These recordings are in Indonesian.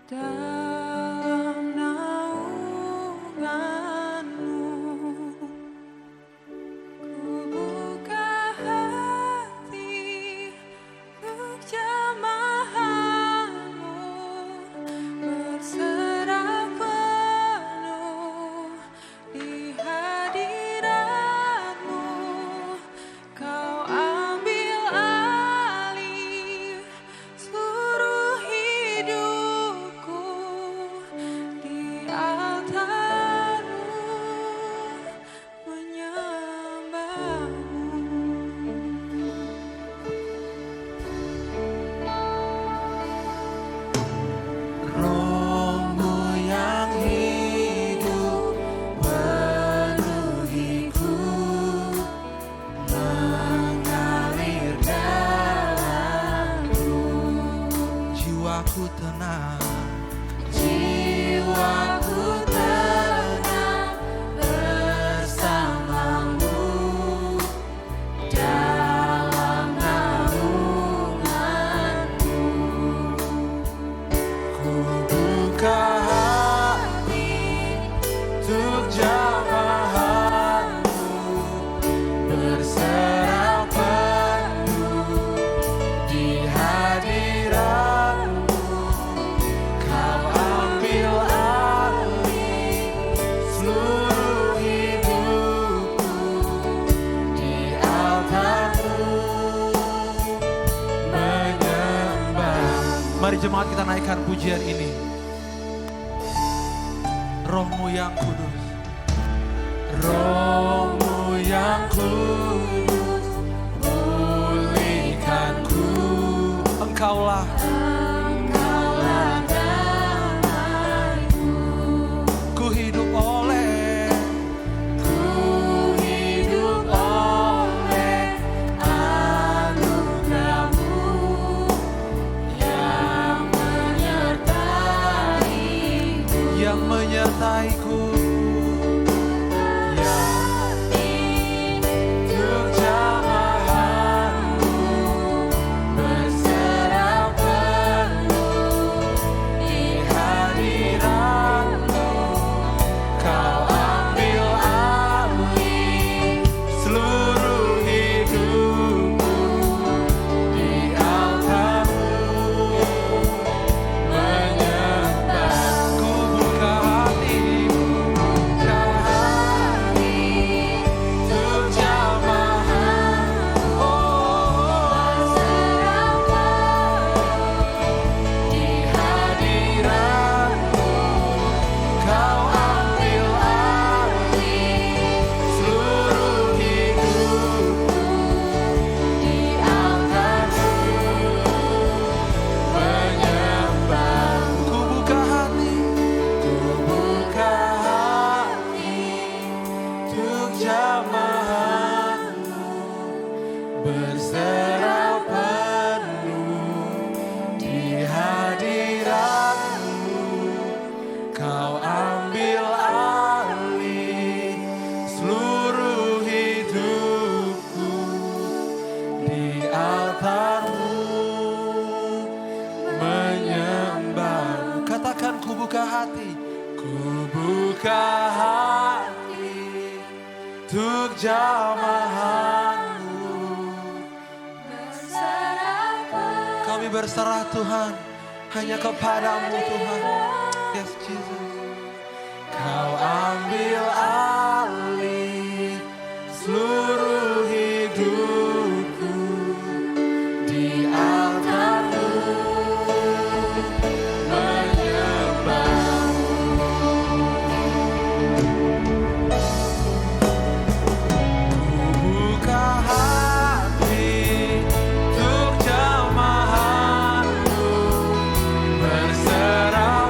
dalam naungan-Mu. Ku buka hati untuk jamahan-Mu, berserah penuh di hadirat-Mu. Kau ambil alih seluruh hidupku di altar-Mu, menyembah-Mu. Roh-Mu yang hidup penuhiku, mengalir dalamku. Jiwaku tenang, jiwaku tenang bersama-Mu dalam naungan-Mu. Ku buka hati untuk jamahan-Mu, berserah penuh di hadirat-Mu. Kau ambil alih seluruh hidupku di altar-Mu, menyembah. Mari jemaat kita naikkan pujian ini. Roh-Mu yang kudus, Roh-Mu yang kudus, pulihkanku. Engkaulah damaiku. Ku hidup oleh anugerah-Mu yang menyertaiku. Ya, untuk jamahan-Mu, berserah penuh di hadirat-Mu. Kau ambil alih seluruh hidupku di altar-Mu, menyembah. Ku buka hati untuk jamahan-Mu, di hadirat-Mu. Kau ambil alih seluruh hidupku di altar-Mu, menyembah. Ku buka hati untuk jamahan-Mu, berserah penuh di hadirat-Mu. Kau ambil alih seluruh hidupku di altar-Mu, menyembah. Katakan, ku buka hati, ku buka hati untuk jamahan-Mu. Kami berserah Tuhan, hanya kepadamu Tuhan. Yes Jesus. Kau ambil alih seluruh hidupku di altar-Mu, menyembah. Ku buka hati untuk jamahan-Mu, berserah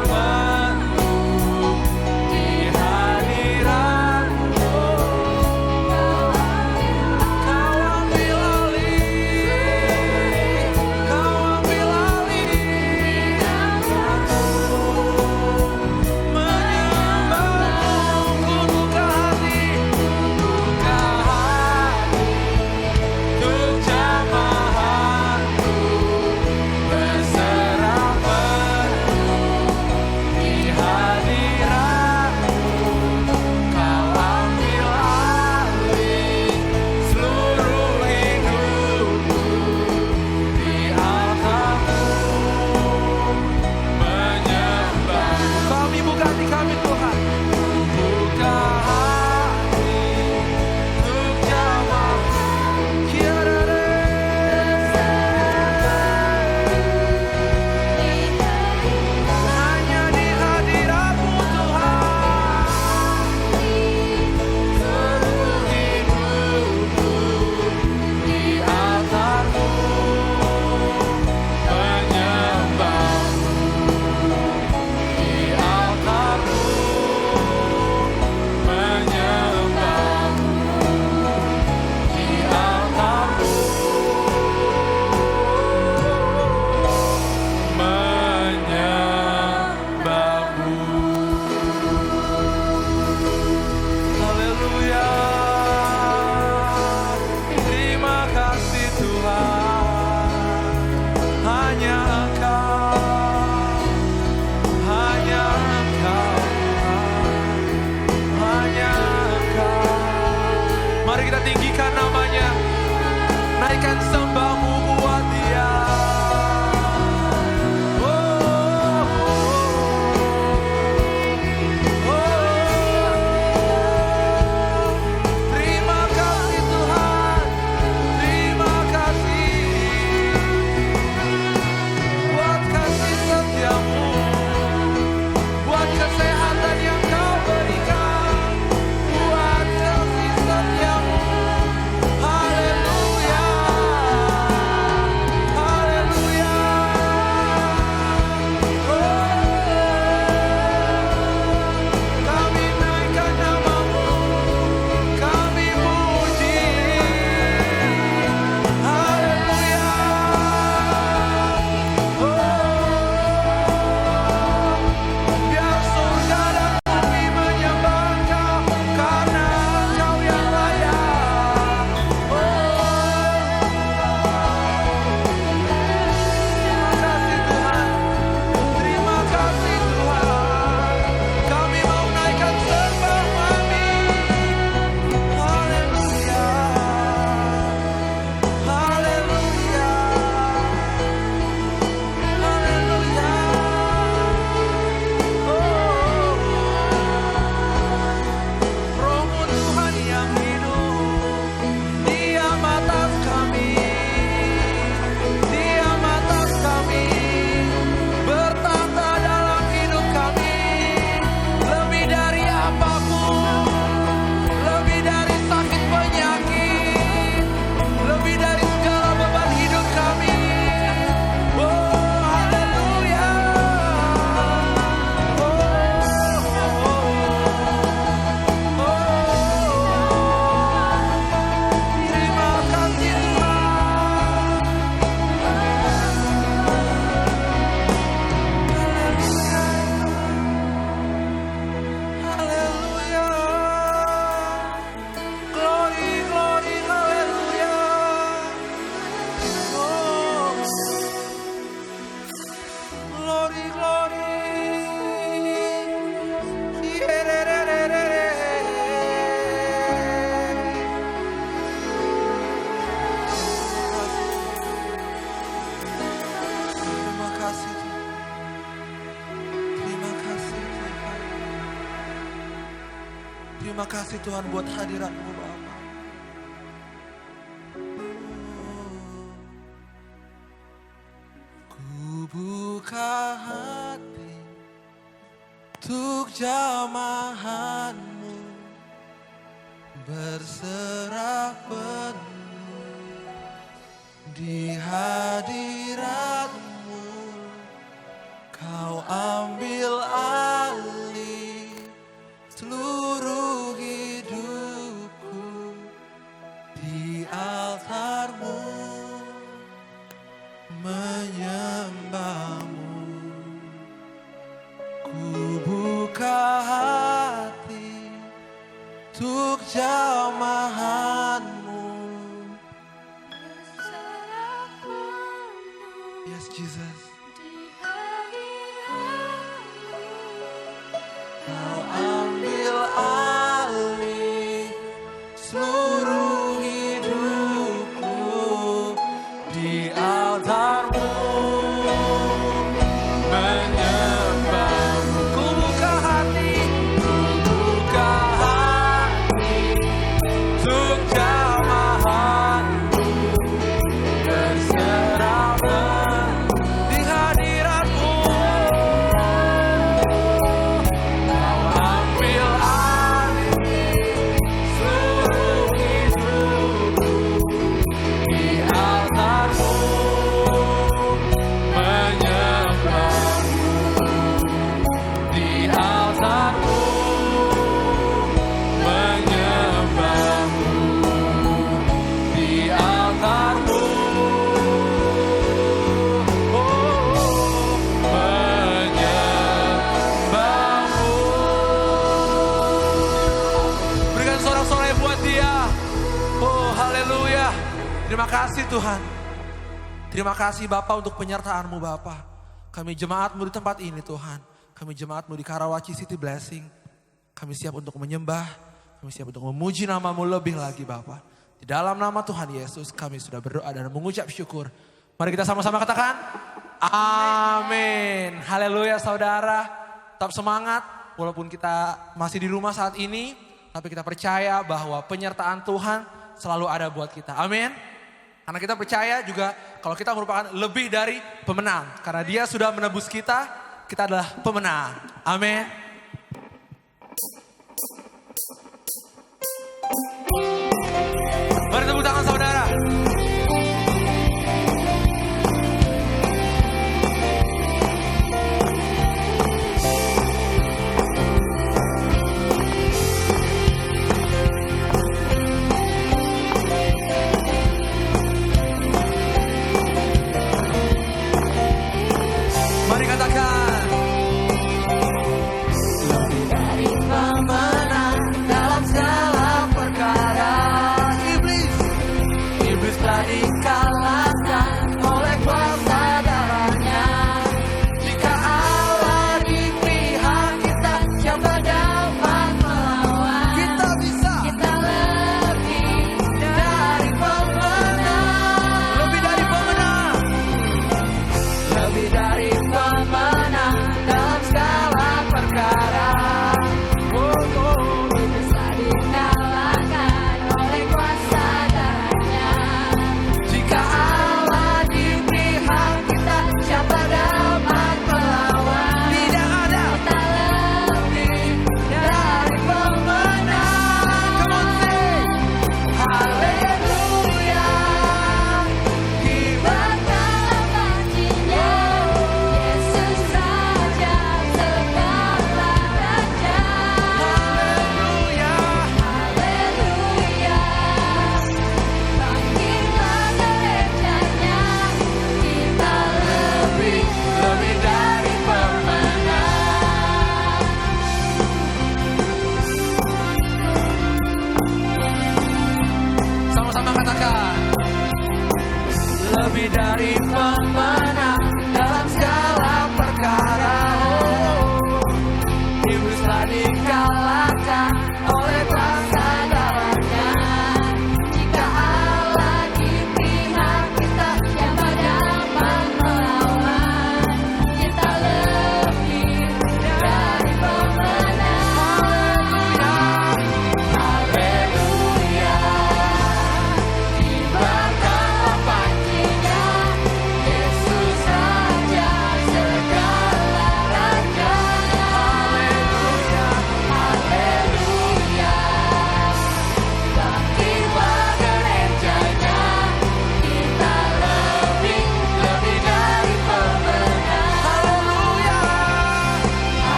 Terima kasih Tuhan buat hadirat-Mu Bapa. Ku buka hati untuk jamahan-Mu, berserah penuh di hadirat-Mu. Kau ambil alih seluruh hidupku di altar-Mu, menyembah-Mu. Ku buka hati untuk jamahan-Mu. Yes, Jesus. Kau ambil alih seluruh hidupku di altar-Mu, menyembah-Mu. Ku buka hati untuk jamahan-Mu, berserah di hadirat-Mu. Kau ambil alih seluruh hidupku di altar-Mu, menyembah-Mu. Di altar-Mu, menyembah-Mu. Di altar-Mu, menyembah-Mu. Berikan sorak-sorai buat Dia. Oh, haleluya. Terima kasih Tuhan. Terima kasih Bapa untuk penyertaan-Mu Bapa. Kami jemaat-Mu di tempat ini Tuhan. Kami jemaat-Mu di Karawaci City Blessing. Kami siap untuk menyembah. Kami siap untuk memuji nama-Mu lebih lagi Bapa. Di dalam nama Tuhan Yesus kami sudah berdoa dan mengucap syukur. Mari kita sama-sama katakan amin. Haleluya saudara. Tetap semangat walaupun kita masih di rumah saat ini. Tapi kita percaya bahwa penyertaan Tuhan selalu ada buat kita. Amin. Karena kita percaya juga kalau kita merupakan lebih dari pemenang. Karena Dia sudah menebus kita adalah pemenang. Amin. Mari tepuk tangan saudara. Mari katakan. Lebih dari pemenang dalam segala perkara. Iblis telah dikalahkan oleh kuasa darahnya. Jika Allah di pihak kita, siapa dapat melawan? Kita bisa. Kita lebih dari pemenang. Lebih dari pemenang. Lebih dari pemenang dalam segala perkara. Iblis telah dikalahkan oleh kuasa darahnya. Jika Allah di pihak kita, siapa dapat melawan? Tidak ada. Kita lebih dari pemenang. Come on sing. Haleluya. Kibarkan bajinya. Yesus Raja segala raja. Haleluya. Haleluya. Bangkitlah gerejanya. Kita lebih dari pemenang. Sama-sama katakan. Lebih dari pemenang dalam segala perkara. Iblis telah dikalahkan oleh kuasa darahnya. Jika Allah di pihak kita, siapa dapat melawan? Kita lebih dari pemenang. Haleluya.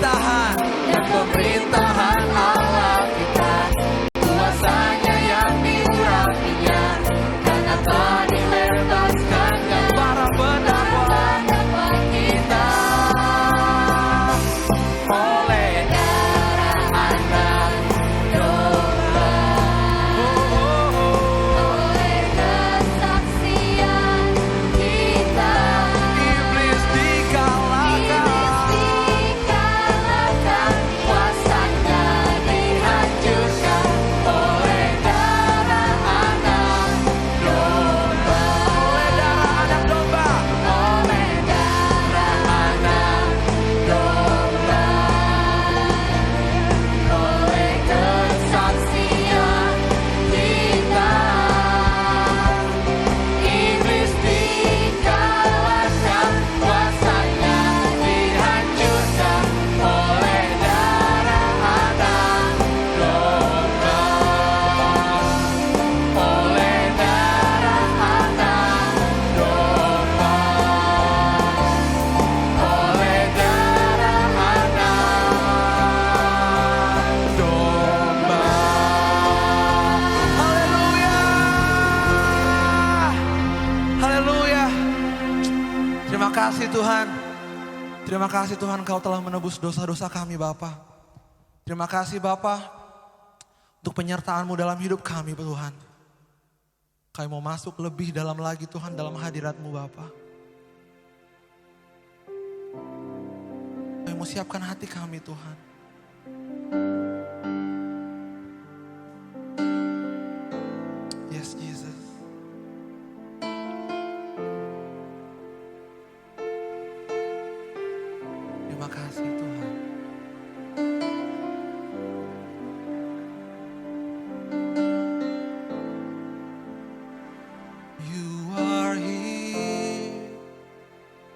pemerintahan dan pemerintahan Allah kita, kuasanya yang diurapinya, karena telah dibebaskannya para pendakwa kita oleh darah anak domba, oleh kesaksian kita. iblis dikalahkan, Kuasanya dihancurkan oleh darah anak domba, oleh darah anak domba. oleh darah anak domba, oleh kesaksian kita. Iblis dikalahkan, kuasanya dihancurkan oleh darah anak domba, oleh darah anak domba, oleh darah anak domba. Haleluya. Haleluya. Terima kasih Tuhan. Terima kasih Tuhan Kau telah menebus dosa-dosa kami Bapa. Terima kasih Bapa untuk penyertaan-Mu dalam hidup kami Tuhan. Kami mau masuk lebih dalam lagi Tuhan dalam hadirat-Mu Bapa. Kami mau siapkan hati kami Tuhan. Yes Jesus. Terima kasih Tuhan. You are here,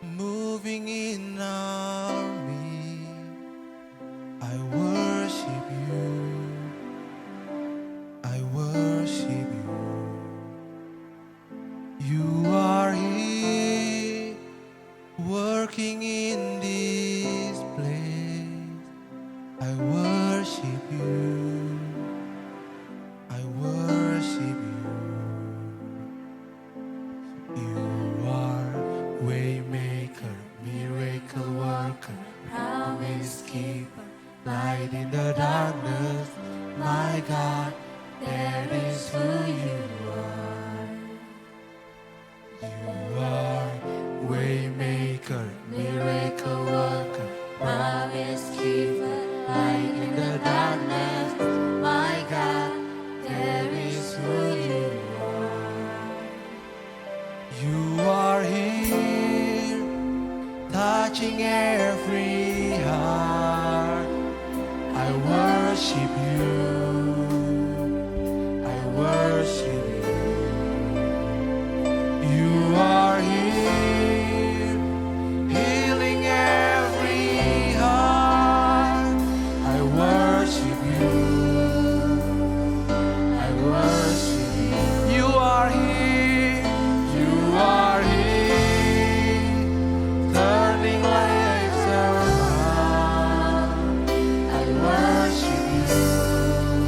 moving in our midst. I worship you. I worship you. You are here, working in this place. I worship you. I worship you. You are waymaker, miracle worker, promise keeper, light in the darkness. My God, that is who you are. You are waymaker, miracle worker, Promise keeper, light in the darkness. My God, there is who you are. you are here, touching every heart. I worship you. I worship you. You are here, healing every heart. I worship you. I worship you. You are here. You are here, turning lives around. I worship you.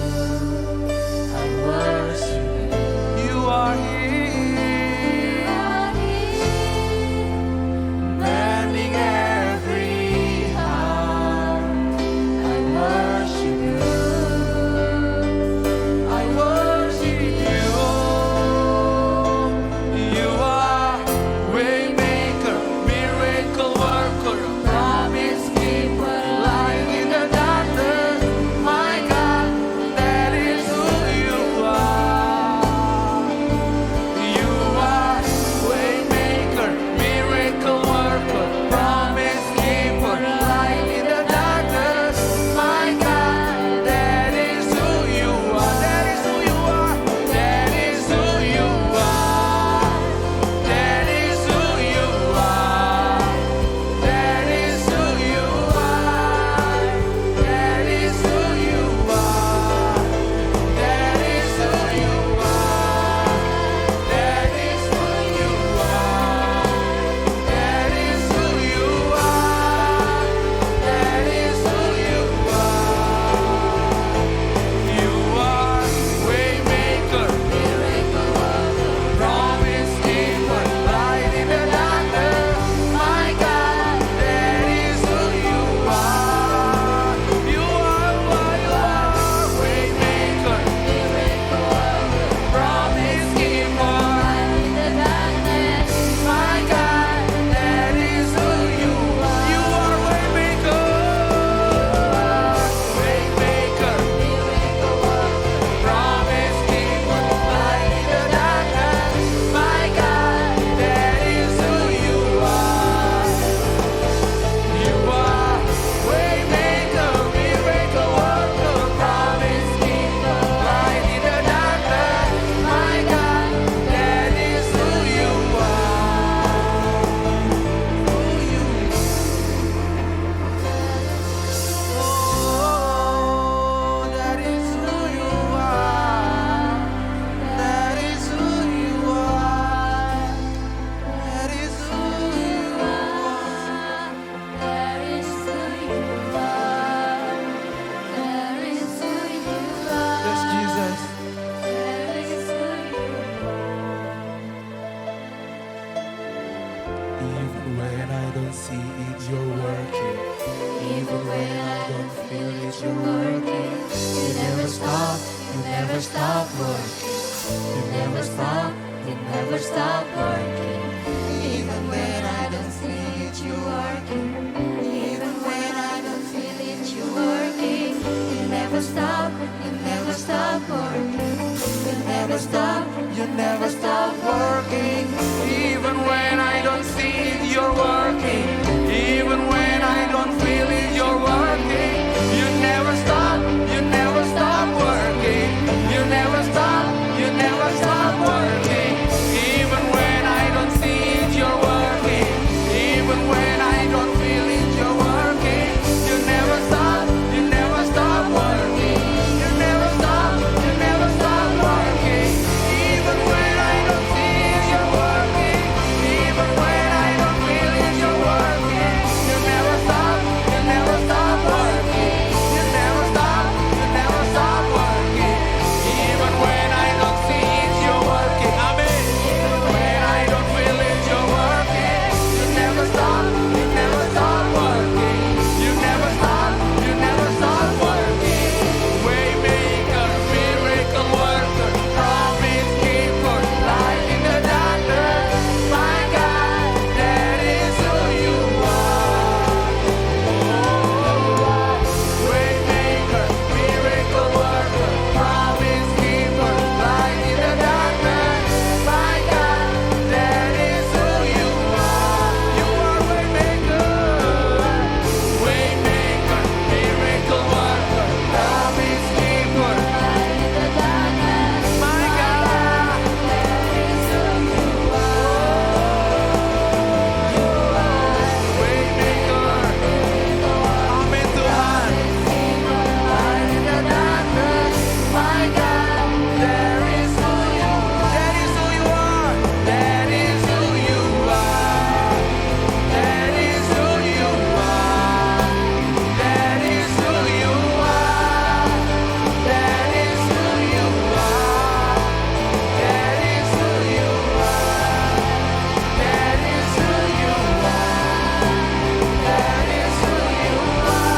when I don't see it, you're working. Even when I don't feel it, you're working. You never stop, you never stop working. You never stop, you never stop working. Even when I don't see it, you're working. Even when I don't feel it, you're working. You never stop, you never stop working. You never stop, you never stop working. Even when I don't see it, you're working. Even when I don't feel it, you're working. You never stop, you never stop working. You never stop, you never stop working. Even when I don't see it, you're working. Even when I don't feel it, you're working. You never stop, you never stop working. You never stop, you never stop working. Even when I don't see it, you're working. Even when I don't feel it, you're working. You never stop, you never stop working. You never stop, you never stop working. Even when I don't see it, you're working. Amen. Even when I don't feel it, you're working. You never stop, you never stop working. You never stop, you never stop working. Waymaker, miracle worker, promise keeper, light in the darkness. My God, that is who you are. Waymaker, miracle worker, promise keeper, light in the darkness. My God, that is who you are. You are waymaker, waymaker, miracle worker, promise keeper. My God, waymaker. Amin Tuhan. Light in the darkness. My God, there is who you are. That is who you are. That is who you are. That is who you are. That is who you are. That is who you are. That is who you are. That is who you are.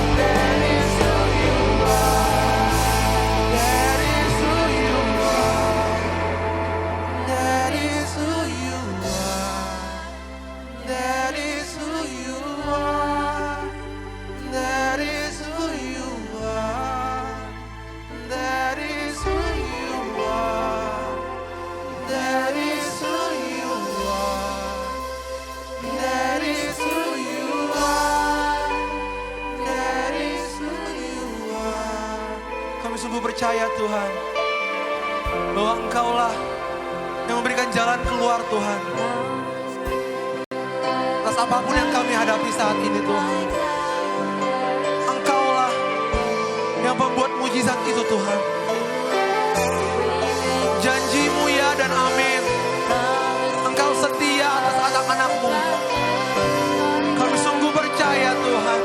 That is who you are. That is who you are. That is who you are. That is who you are. That is who you are. That is who you are. That is who you are. That is who you are. That is who you are. That is who you are. Kami sungguh percaya Tuhan bahwa Engkaulah yang memberikan jalan keluar Tuhan. Atas apapun yang kami hadapi saat ini Tuhan. Engkaulah yang membuat mujizat itu Tuhan. Janji-Mu ya dan amin. Engkau setia atas anak-anak-Mu. Kami sungguh percaya Tuhan.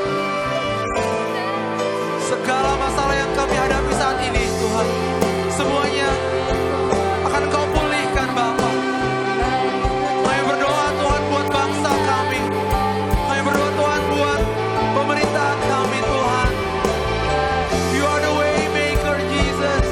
Segala masalah yang kami hadapi saat ini Tuhan, semuanya akan Engkau pulihkan Bapa. Kami berdoa Tuhan buat bangsa kami. Kami berdoa Tuhan buat pemerintahan kami Tuhan. You are the way maker Jesus.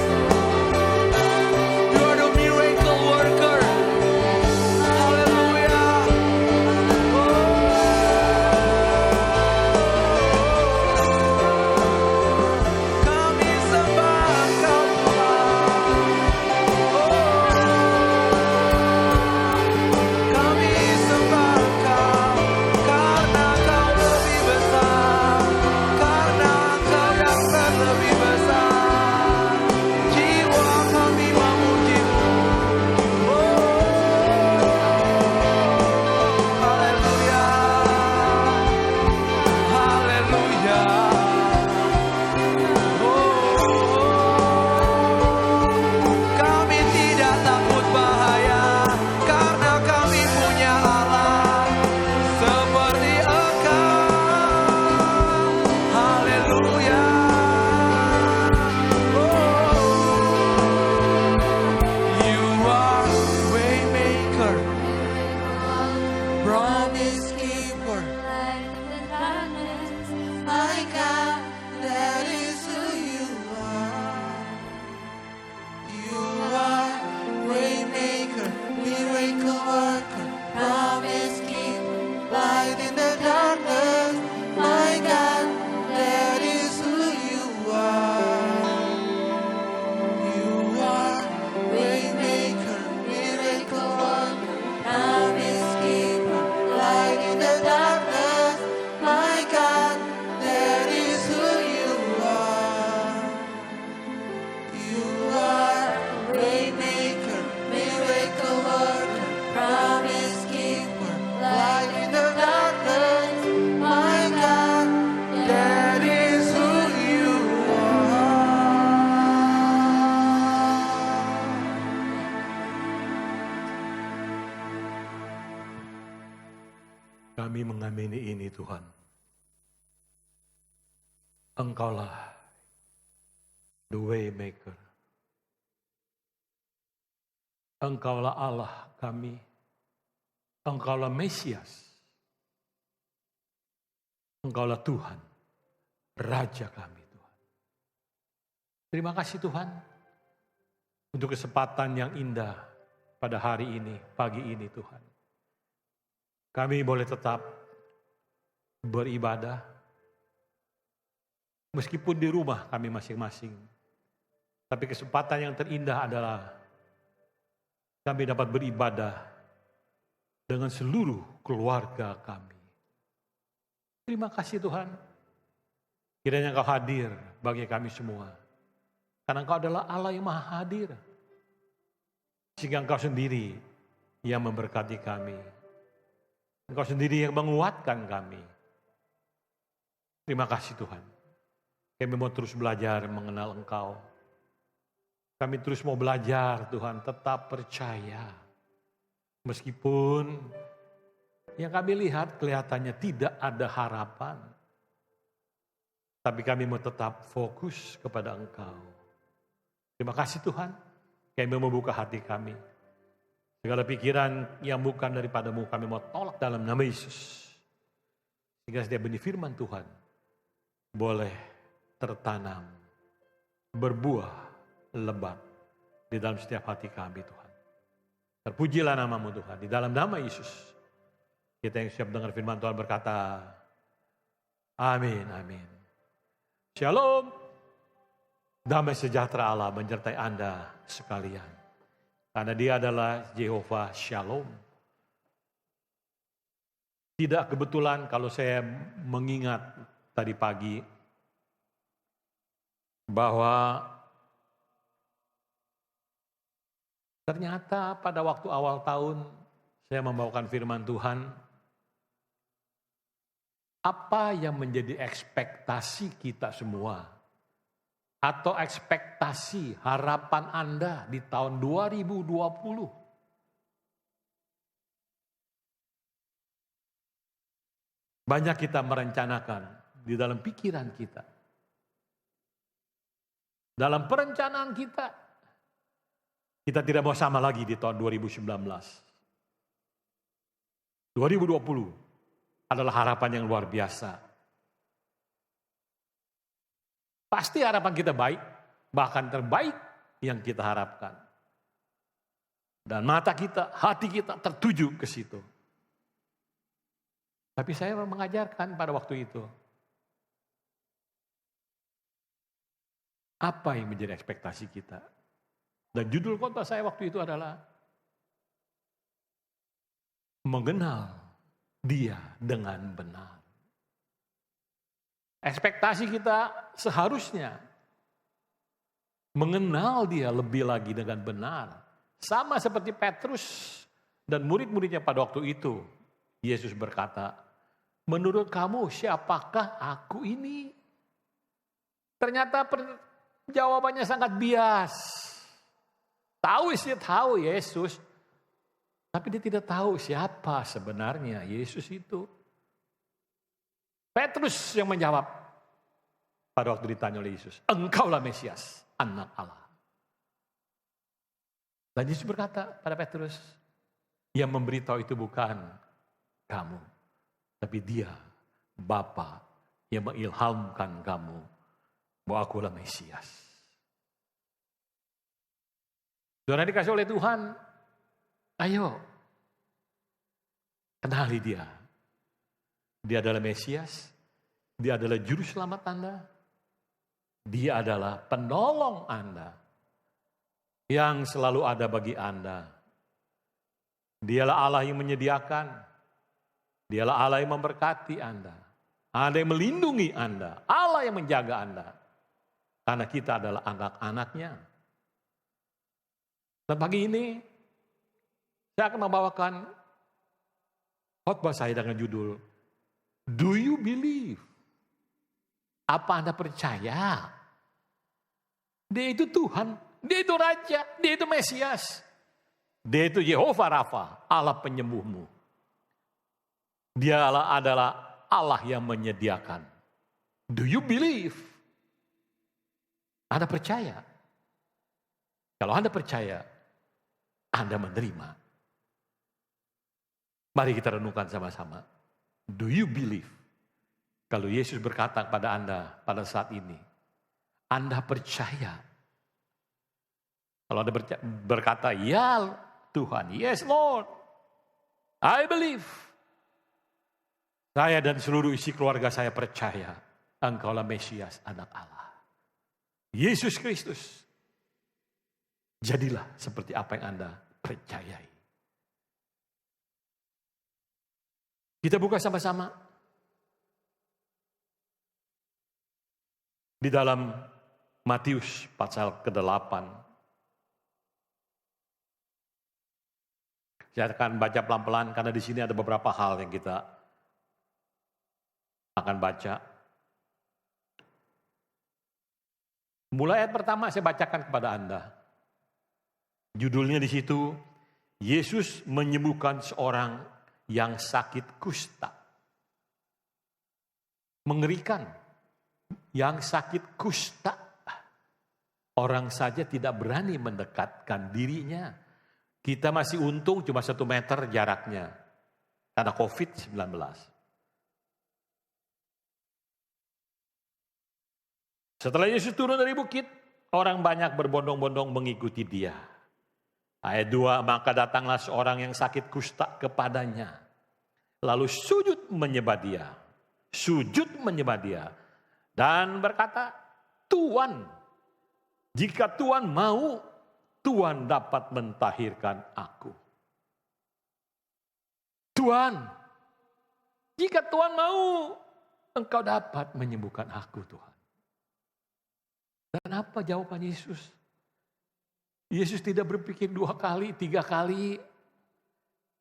Kami mengamini ini Tuhan. Engkaulah the way maker. Engkaulah Allah kami. Engkaulah Mesias. Engkaulah Tuhan. Raja kami Tuhan. Terima kasih Tuhan. Untuk kesempatan yang indah pada hari ini, pagi ini Tuhan. Kami boleh tetap beribadah. Meskipun di rumah kami masing-masing. Tapi kesempatan yang terindah adalah kami dapat beribadah dengan seluruh keluarga kami. Terima kasih Tuhan. Kiranya Engkau hadir bagi kami semua. Karena Engkau adalah Allah yang maha hadir. Sehingga Engkau sendiri yang memberkati kami. Engkau sendiri yang menguatkan kami. Terima kasih Tuhan. Kami mau terus belajar mengenal Engkau. Kami terus mau belajar Tuhan, tetap percaya. Meskipun yang kami lihat kelihatannya tidak ada harapan. Tapi kami mau tetap fokus kepada Engkau. Terima kasih Tuhan. Kami mau membuka hati kami. Segala pikiran yang bukan daripadamu kami mau tolak dalam nama Yesus. Sehingga setiap benih firman Tuhan boleh tertanam, berbuah lebat di dalam setiap hati kami Tuhan. Terpujilah namamu Tuhan. Di dalam nama Yesus. Kita yang siap dengar firman Tuhan berkata, amin, amin. Shalom. Damai sejahtera Allah menyertai Anda sekalian. Karena Dia adalah Jehovah Shalom. Tidak kebetulan kalau saya mengingat tadi pagi bahwa ternyata pada waktu awal tahun saya membawakan firman Tuhan. Apa yang menjadi ekspektasi kita semua? Atau ekspektasi harapan Anda di tahun 2020? Banyak kita merencanakan di dalam pikiran kita. Dalam perencanaan kita. Kita tidak mau sama lagi di tahun 2019. 2020 adalah harapan yang luar biasa. Pasti harapan kita baik, bahkan terbaik yang kita harapkan. Dan mata kita, hati kita tertuju ke situ. Tapi saya mengajarkan pada waktu itu. Apa yang menjadi ekspektasi kita? Dan judul khotbah saya waktu itu adalah mengenal Dia dengan benar. Ekspektasi kita seharusnya mengenal Dia lebih lagi dengan benar. Sama seperti Petrus dan murid-muridnya pada waktu itu. Yesus berkata, menurut kamu siapakah aku ini? Ternyata jawabannya sangat bias. Tahu sih tahu Yesus. Tapi dia tidak tahu siapa sebenarnya Yesus itu. Petrus yang menjawab pada waktu ditanya oleh Yesus. Engkaulah Mesias, anak Allah. Dan Yesus berkata pada Petrus. Yang memberitahu itu bukan kamu. Tapi Dia, Bapa yang mengilhamkan kamu. Bahwa akulah Mesias. Saudara dikasih oleh Tuhan. Ayo, kenali Dia. Dia adalah Mesias, Dia adalah Juru Selamat Anda, Dia adalah penolong Anda, yang selalu ada bagi Anda. Dialah Allah yang menyediakan, Dialah Allah yang memberkati Anda, ada yang melindungi Anda, Allah yang menjaga Anda, karena kita adalah anak-anaknya. Dan pagi ini, saya akan membawakan khotbah saya dengan judul, Do you believe? Apa Anda percaya? Dia itu Tuhan, Dia itu Raja, Dia itu Mesias. Dia itu Jehovah Rafa, Allah penyembuhmu. Dia adalah Allah yang menyediakan. Do you believe? Anda percaya? Kalau Anda percaya, Anda menerima. Mari kita renungkan sama-sama. Do you believe? Kalau Yesus berkata kepada Anda pada saat ini, Anda percaya? Kalau Anda berkata, ya Tuhan, yes Lord, I believe. Saya dan seluruh isi keluarga saya percaya, Engkaulah Mesias, anak Allah. Yesus Kristus. Jadilah seperti apa yang Anda percayai. Kita buka sama-sama. Di dalam Matius pasal ke-8. Saya akan baca pelan-pelan karena di sini ada beberapa hal yang kita akan baca. Mulai ayat pertama saya bacakan kepada Anda. Judulnya di situ, Yesus menyembuhkan seorang yang sakit kusta. Mengerikan. Yang sakit kusta. Orang saja tidak berani mendekatkan dirinya. Kita masih untung cuma 1 meter jaraknya. Karena COVID-19. Setelah Yesus turun dari bukit, orang banyak berbondong-bondong mengikuti dia. Ayat 2, maka datanglah seorang yang sakit kusta kepadanya. Lalu sujud menyembah dia. Sujud menyembah dia. Dan berkata, Tuhan, jika Tuhan mau, Tuhan dapat mentahirkan aku. Tuhan, jika Tuhan mau, Engkau dapat menyembuhkan aku, Tuhan. Dan apa jawaban Yesus? Yesus tidak berpikir 2 kali, 3 kali.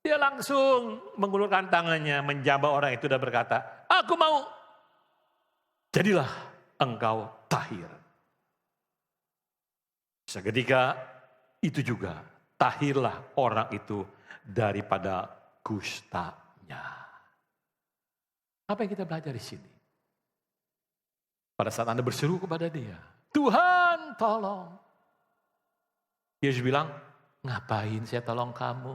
Dia langsung mengulurkan tangannya, menjambak orang itu dan berkata, aku mau. Jadilah engkau tahir. Seketika itu juga tahirlah orang itu daripada kustanya. Apa yang kita belajar di sini? Pada saat Anda berseru kepada dia, Tuhan tolong. Yesus bilang, ngapain saya tolong kamu?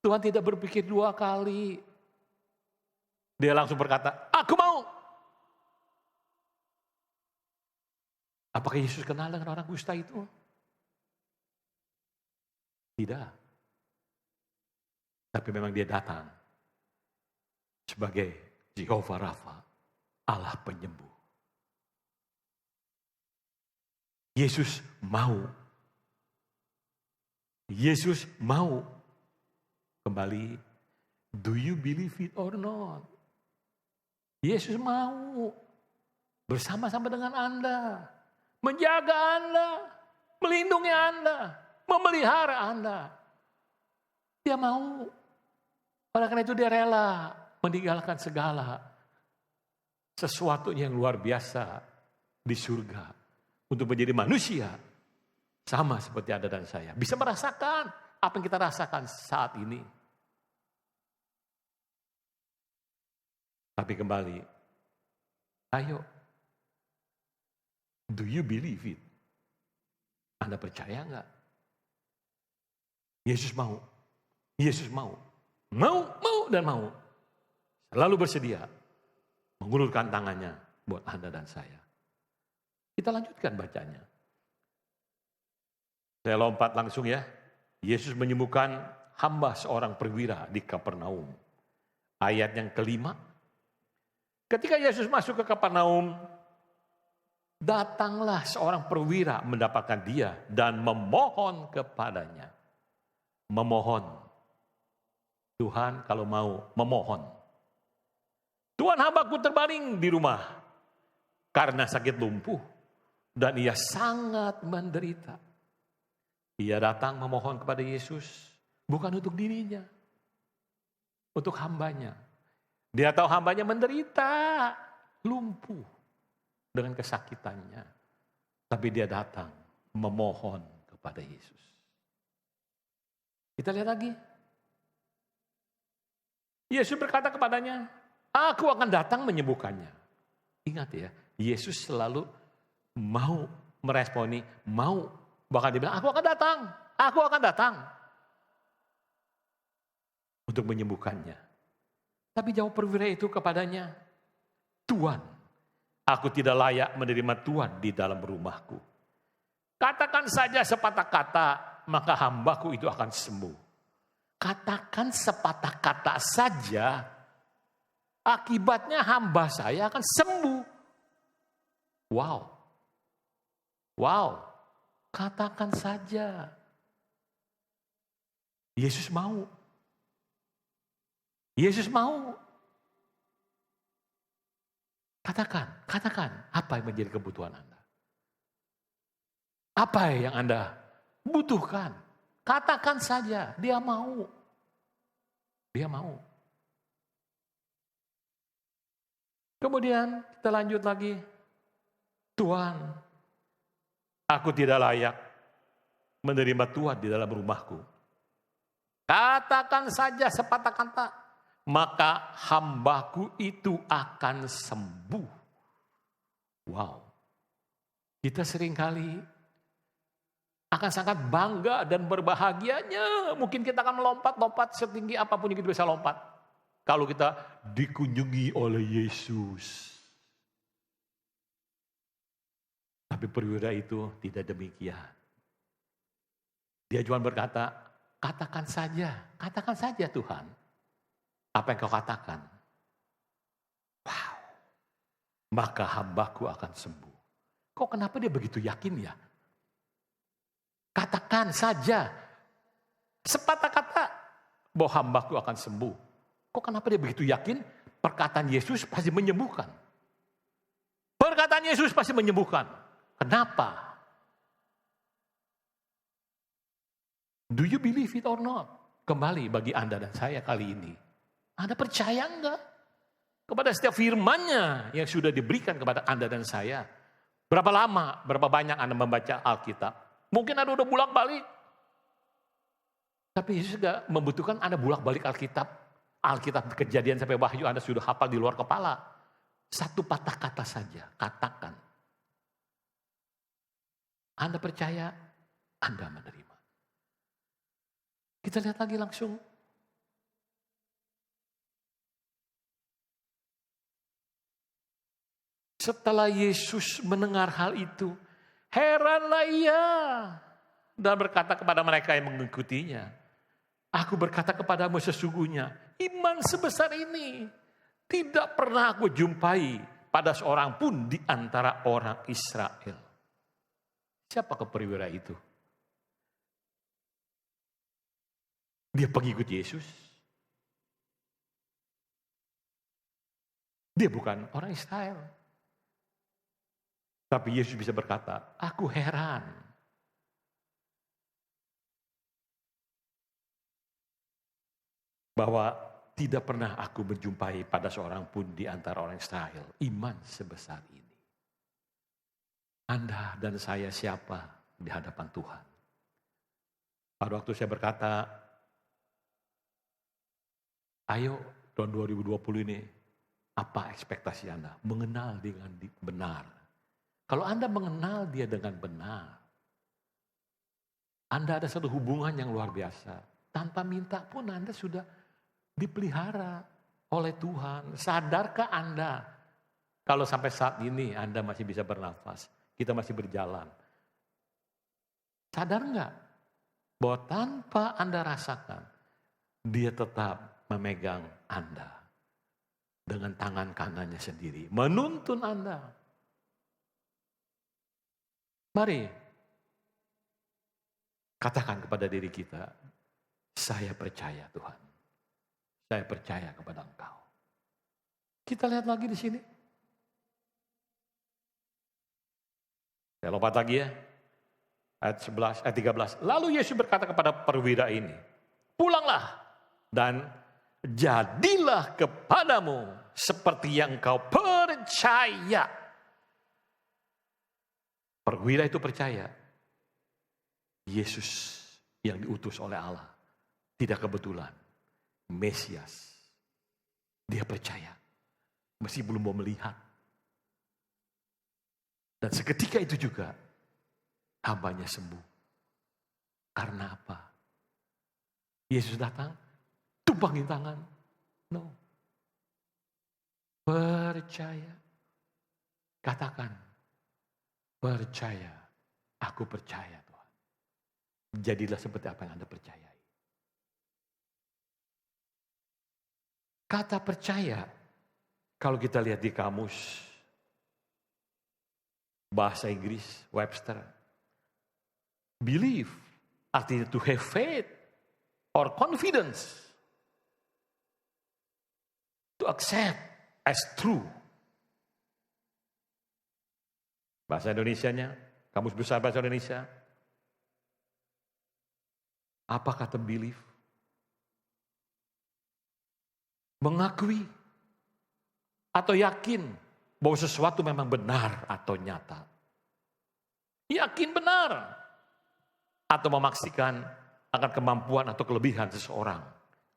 Tuhan tidak berpikir 2 kali. Dia langsung berkata, aku mau. Apakah Yesus kenal dengan orang kusta itu? Tidak. Tapi memang dia datang sebagai Jehovah Rafa, Allah penyembuh. Yesus mau. Yesus mau. Kembali, do you believe it or not? Yesus mau bersama-sama dengan Anda, menjaga Anda, melindungi Anda, memelihara Anda. Dia mau. Oleh karena itu dia rela meninggalkan segala sesuatu yang luar biasa di surga untuk menjadi manusia sama seperti Anda dan saya. Bisa merasakan apa yang kita rasakan saat ini. Tapi kembali, ayo, do you believe it? Anda percaya enggak? Yesus mau. Yesus mau. Mau dan mau. Selalu bersedia mengulurkan tangannya buat Anda dan saya. Kita lanjutkan bacanya. Saya lompat langsung ya. Yesus menyembuhkan hamba seorang perwira di Kapernaum. Ayat yang ke-5. Ketika Yesus masuk ke Kapernaum, datanglah seorang perwira mendapatkan dia dan memohon kepadanya. Memohon. Tuhan kalau mau memohon. Tuhan, hambaku terbaring di rumah karena sakit lumpuh dan ia sangat menderita. Ia datang memohon kepada Yesus bukan untuk dirinya, untuk hambanya. Dia tahu hambanya menderita, lumpuh dengan kesakitannya. Tapi dia datang memohon kepada Yesus. Kita lihat lagi. Yesus berkata kepadanya, aku akan datang menyembuhkannya. Ingat ya, Yesus selalu mau meresponi, bahkan dia bilang, aku akan datang untuk menyembuhkannya. Tapi jawab perwira itu kepadanya, Tuhan, aku tidak layak menerima Tuhan di dalam rumahku. Katakan saja sepatah kata, maka hambaku itu akan sembuh. Katakan sepatah kata saja, akibatnya hamba saya akan sembuh. Wow, katakan saja. Yesus mau. Katakan, apa yang menjadi kebutuhan Anda? Apa yang Anda butuhkan? Katakan saja, dia mau. Kemudian kita lanjut lagi. Tuhan, aku tidak layak menerima Tuhan di dalam rumahku. Katakan saja sepatah kata, maka hambaku itu akan sembuh. Wow. Kita seringkali akan sangat bangga dan berbahagianya. Mungkin kita akan melompat setinggi apapun yang kita bisa lompat. Kalau kita dikunjungi oleh Yesus. Tapi perwira itu tidak demikian. Dia cuma berkata, katakan saja Tuhan. Apa yang kau katakan? Wow. Maka hambaku akan sembuh. Kok kenapa dia begitu yakin ya? Katakan saja. Sepatah kata bahwa hambaku akan sembuh. Kok kenapa dia begitu yakin? Perkataan Yesus pasti menyembuhkan. Kenapa? Do you believe it or not? Kembali bagi Anda dan saya kali ini. Anda percaya enggak? Kepada setiap firman-Nya yang sudah diberikan kepada Anda dan saya. Berapa lama, berapa banyak Anda membaca Alkitab? Mungkin Anda udah bolak-balik. Tapi Yesus juga membutuhkan Anda bolak-balik Alkitab Kejadian sampai Wahyu Anda sudah hafal di luar kepala. Satu patah kata saja, katakan. Anda percaya, Anda menerima. Kita lihat lagi langsung. Setelah Yesus mendengar hal itu, heranlah ia dan berkata kepada mereka yang mengikutinya, aku berkata kepadamu sesungguhnya, iman sebesar ini tidak pernah aku jumpai pada seorang pun di antara orang Israel. Siapa perwira itu? Dia pengikut Yesus. Dia bukan orang Israel. Tapi Yesus bisa berkata, aku heran. Bahwa tidak pernah aku menjumpai pada seorang pun di antara orang Israel iman sebesar ini. Anda dan saya siapa di hadapan Tuhan? Pada waktu saya berkata, ayo tahun 2020 ini, apa ekspektasi Anda? Mengenal dengan benar. Kalau Anda mengenal dia dengan benar, Anda ada satu hubungan yang luar biasa. Tanpa minta pun Anda sudah dipelihara oleh Tuhan. Sadarkah Anda kalau sampai saat ini Anda masih bisa bernafas, kita masih berjalan? Sadar enggak bahwa tanpa Anda rasakan, dia tetap memegang Anda dengan tangan kanannya sendiri, menuntun Anda. Mari katakan kepada diri kita, saya percaya Tuhan. Saya percaya kepada Engkau. Kita lihat lagi di sini. Saya lompat lagi ya. Ayat 13. Lalu Yesus berkata kepada perwira ini, pulanglah dan jadilah kepadamu seperti yang kau percaya. Perwira itu percaya. Yesus yang diutus oleh Allah. Tidak kebetulan. Mesias. Dia percaya, meski belum mau melihat. Dan seketika itu juga, hambanya sembuh. Karena apa? Yesus datang, tumpangin tangan. No. Percaya. Katakan, percaya. Aku percaya Tuhan. Jadilah seperti apa yang Anda percayai. Kata percaya, kalau kita lihat di kamus bahasa Inggris, Webster, believe artinya to have faith or confidence, to accept as true. Bahasa Indonesianya, kamus besar bahasa Indonesia, apa kata believe? Mengakui atau yakin bahwa sesuatu memang benar atau nyata. Yakin benar atau memastikan akan kemampuan atau kelebihan seseorang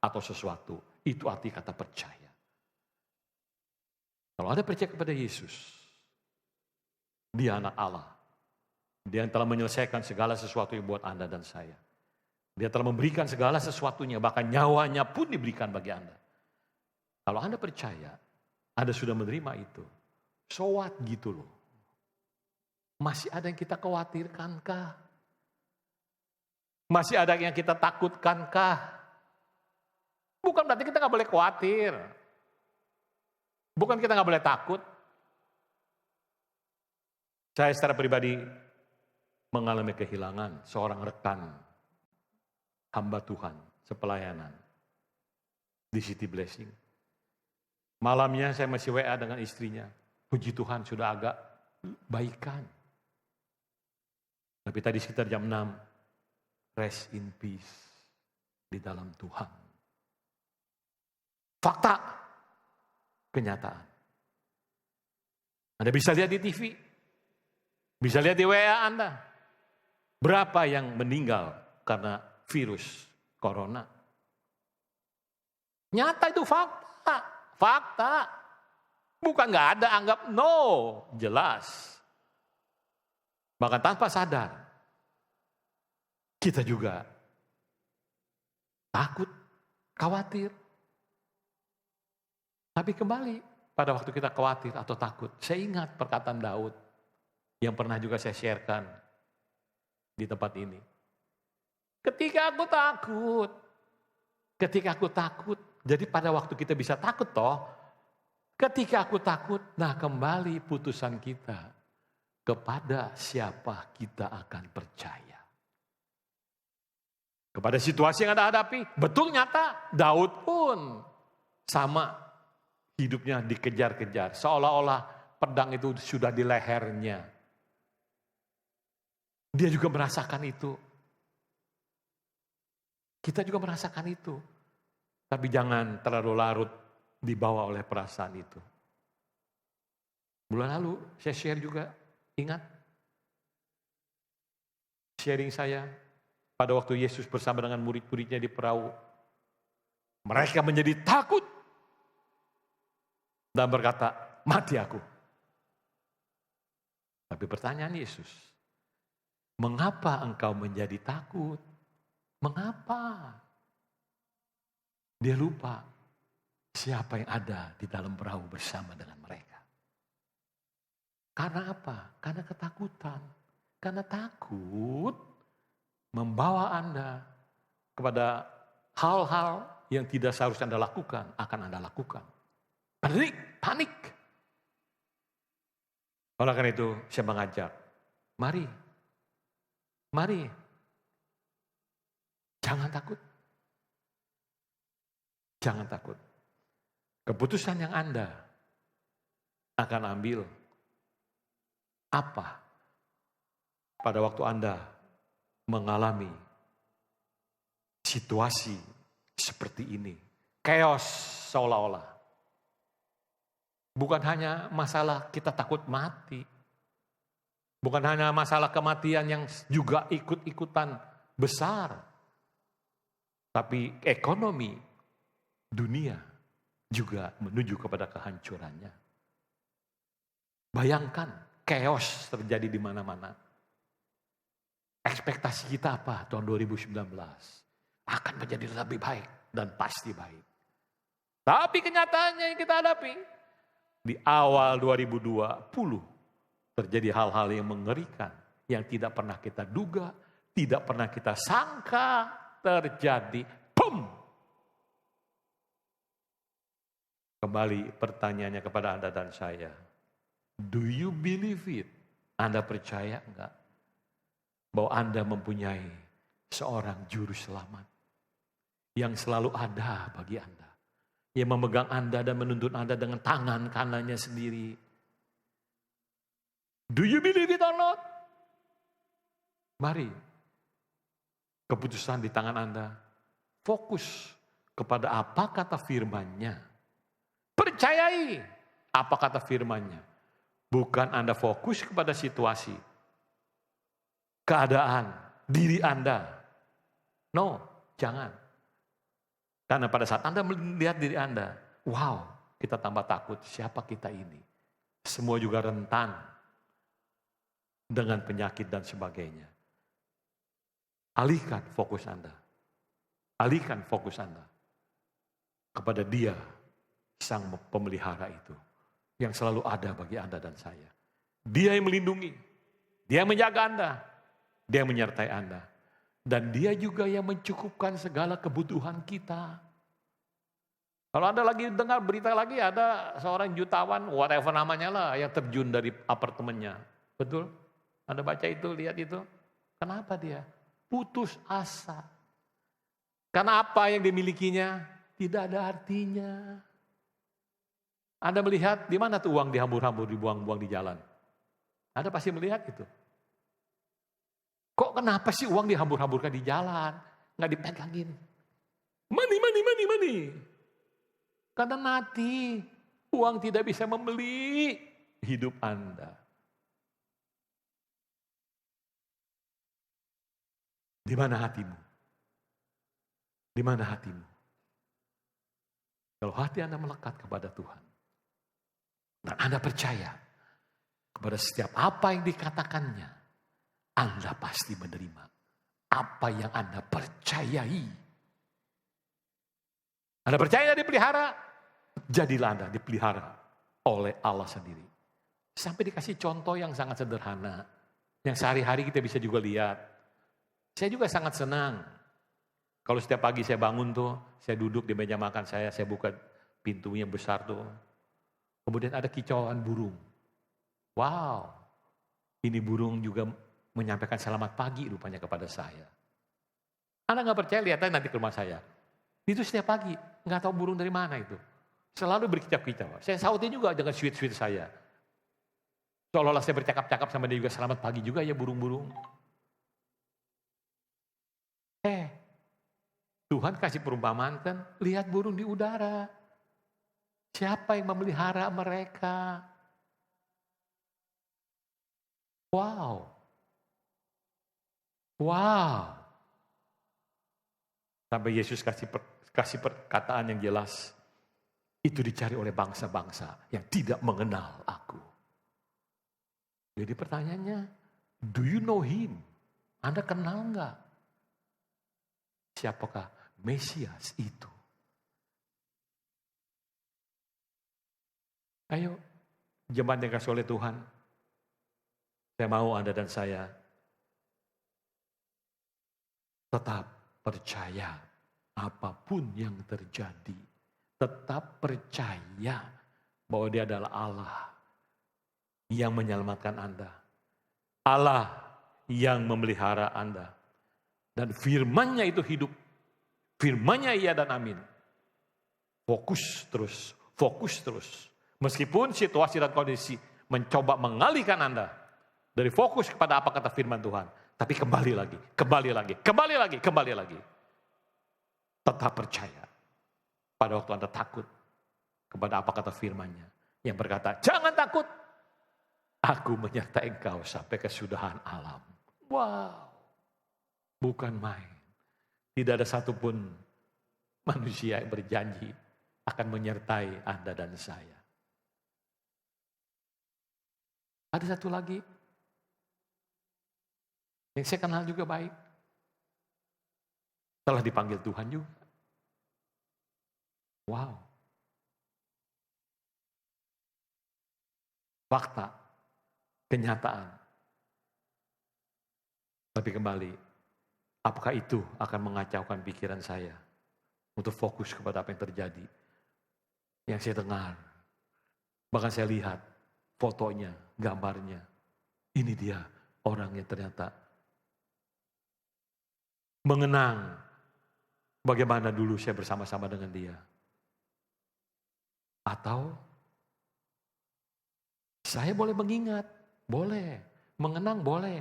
atau sesuatu. Itu arti kata percaya. Kalau Anda percaya kepada Yesus, Dia anak Allah. Dia yang telah menyelesaikan segala sesuatu yang buat Anda dan saya. Dia telah memberikan segala sesuatunya, bahkan nyawanya pun diberikan bagi Anda. Kalau Anda percaya, Anda sudah menerima itu. So what gitu loh. Masih ada yang kita khawatirkankah? Masih ada yang kita takutkankah? Bukan berarti kita gak boleh khawatir. Bukan kita gak boleh takut. Saya secara pribadi mengalami kehilangan seorang rekan hamba Tuhan sepelayanan di City Blessing. Malamnya saya masih WA dengan istrinya. Puji Tuhan sudah agak baikan. Tapi tadi sekitar jam 6, rest in peace di dalam Tuhan. Fakta, kenyataan. Anda bisa lihat di TV, bisa lihat di WA Anda. Berapa yang meninggal karena virus corona. Nyata itu fakta. Fakta. Bukan gak ada, anggap no. Jelas. Bahkan tanpa sadar. Kita juga takut, khawatir. Tapi kembali pada waktu kita khawatir atau takut. Saya ingat perkataan Daud. Yang pernah juga saya sharekan di tempat ini. Ketika aku takut. Jadi pada waktu kita bisa takut toh, ketika aku takut, nah kembali putusan kita kepada siapa kita akan percaya. Kepada situasi yang Anda hadapi, betul nyata, Daud pun sama hidupnya dikejar-kejar. Seolah-olah pedang itu sudah di lehernya. Dia juga merasakan itu. Kita juga merasakan itu. Tapi jangan terlalu larut dibawa oleh perasaan itu. Bulan lalu saya share juga, ingat? Sharing saya pada waktu Yesus bersama dengan murid-muridnya di perahu. Mereka menjadi takut. Dan berkata, mati aku. Tapi pertanyaan Yesus, mengapa engkau menjadi takut? Mengapa? Dia lupa siapa yang ada di dalam perahu bersama dengan mereka. Karena apa? Karena ketakutan. Karena takut membawa Anda kepada hal-hal yang tidak seharusnya Anda lakukan, akan Anda lakukan. Panik. Oleh karena itu saya mengajak, mari. Jangan takut. Jangan takut. Keputusan yang Anda akan ambil apa pada waktu Anda mengalami situasi seperti ini. Chaos seolah-olah. Bukan hanya masalah kita takut mati. Bukan hanya masalah kematian yang juga ikut-ikutan besar. Tapi ekonomi dunia juga menuju kepada kehancurannya. Bayangkan chaos terjadi di mana-mana. Ekspektasi kita apa tahun 2019? Akan menjadi lebih baik dan pasti baik. Tapi kenyataannya yang kita hadapi, di awal 2020 terjadi hal-hal yang mengerikan, yang tidak pernah kita duga, tidak pernah kita sangka terjadi. Boom! Kembali pertanyaannya kepada Anda dan saya. Do you believe it? Anda percaya enggak bahwa Anda mempunyai seorang juru selamat yang selalu ada bagi Anda, yang memegang Anda dan menuntun Anda dengan tangan kanannya sendiri? Do you believe it or not? Mari, keputusan di tangan Anda. Fokus kepada apa kata firman-Nya. Percayai apa kata firman-Nya. Bukan Anda fokus kepada situasi, keadaan, diri Anda. No, jangan. Karena pada saat Anda melihat diri Anda, wow, kita tambah takut. Siapa kita ini? Semua juga rentan dengan penyakit dan sebagainya. Alihkan fokus Anda. Alihkan fokus Anda kepada Dia, Sang Pemelihara itu, yang selalu ada bagi Anda dan saya. Dia yang melindungi, Dia yang menjaga Anda, Dia yang menyertai Anda. Dan Dia juga yang mencukupkan segala kebutuhan kita. Kalau Anda lagi dengar berita lagi, ada seorang jutawan, whatever namanya lah, yang terjun dari apartemennya. Betul? Anda baca itu, lihat itu. Kenapa dia? Putus asa. Karena apa yang dimilikinya tidak ada artinya. Anda melihat di mana tuh uang dihambur-hambur, dibuang-buang di jalan. Anda pasti melihat itu. Kok kenapa sih uang dihambur-hamburkan di jalan? Nggak dipegangin. Money. Karena mati. Uang tidak bisa membeli hidup Anda. Di mana hatimu? Di mana hatimu? Kalau hati Anda melekat kepada Tuhan, dan Anda percaya kepada setiap apa yang dikatakannya, Anda pasti menerima apa yang Anda percayai. Anda percaya dipelihara, jadilah Anda dipelihara oleh Allah sendiri. Sampai dikasih contoh yang sangat sederhana, yang sehari-hari kita bisa juga lihat. Saya juga sangat senang. Kalau setiap pagi saya bangun tuh, saya duduk di meja makan saya buka pintunya besar tuh. Kemudian ada kicauan burung. Wow, ini burung juga menyampaikan selamat pagi rupanya kepada saya. Anda nggak percaya, lihat aja nanti ke rumah saya. Itu setiap pagi, nggak tahu burung dari mana itu. Selalu berkicau-kicau. Saya sautin juga dengan sweet-sweet saya. Seolah-olah saya bercakap-cakap sama dia juga, selamat pagi juga ya burung-burung. Tuhan kasih perumpamaan kan, lihat burung di udara. Siapa yang memelihara mereka? Wow. Sampai Yesus kasih perkataan yang jelas. Itu dicari oleh bangsa-bangsa yang tidak mengenal aku. Jadi pertanyaannya, do you know him? Anda kenal enggak? Siapakah Mesias itu? Ayo, jemaat yang kasih oleh Tuhan. Saya mau Anda dan saya tetap percaya apapun yang terjadi. Tetap percaya bahwa Dia adalah Allah yang menyelamatkan Anda. Allah yang memelihara Anda. Dan firman-Nya itu hidup. Firman-Nya iya dan amin. Fokus terus. Meskipun situasi dan kondisi mencoba mengalihkan Anda dari fokus kepada apa kata firman Tuhan. Tapi kembali lagi. Tetap percaya. Pada waktu Anda takut kepada apa kata firman-Nya. Yang berkata, jangan takut. Aku menyertai engkau sampai kesudahan alam. Wow. Bukan main. Tidak ada satupun manusia yang berjanji akan menyertai Anda dan saya. Ada satu lagi yang saya kenal juga baik. Telah dipanggil Tuhan juga. Wow. Fakta, kenyataan. Tapi kembali, apakah itu akan mengacaukan pikiran saya untuk fokus kepada apa yang terjadi? Yang saya dengar, bahkan saya lihat fotonya, gambarnya. Ini dia orang yang ternyata mengenang bagaimana dulu saya bersama-sama dengan dia. Atau saya boleh mengingat, boleh. Mengenang boleh.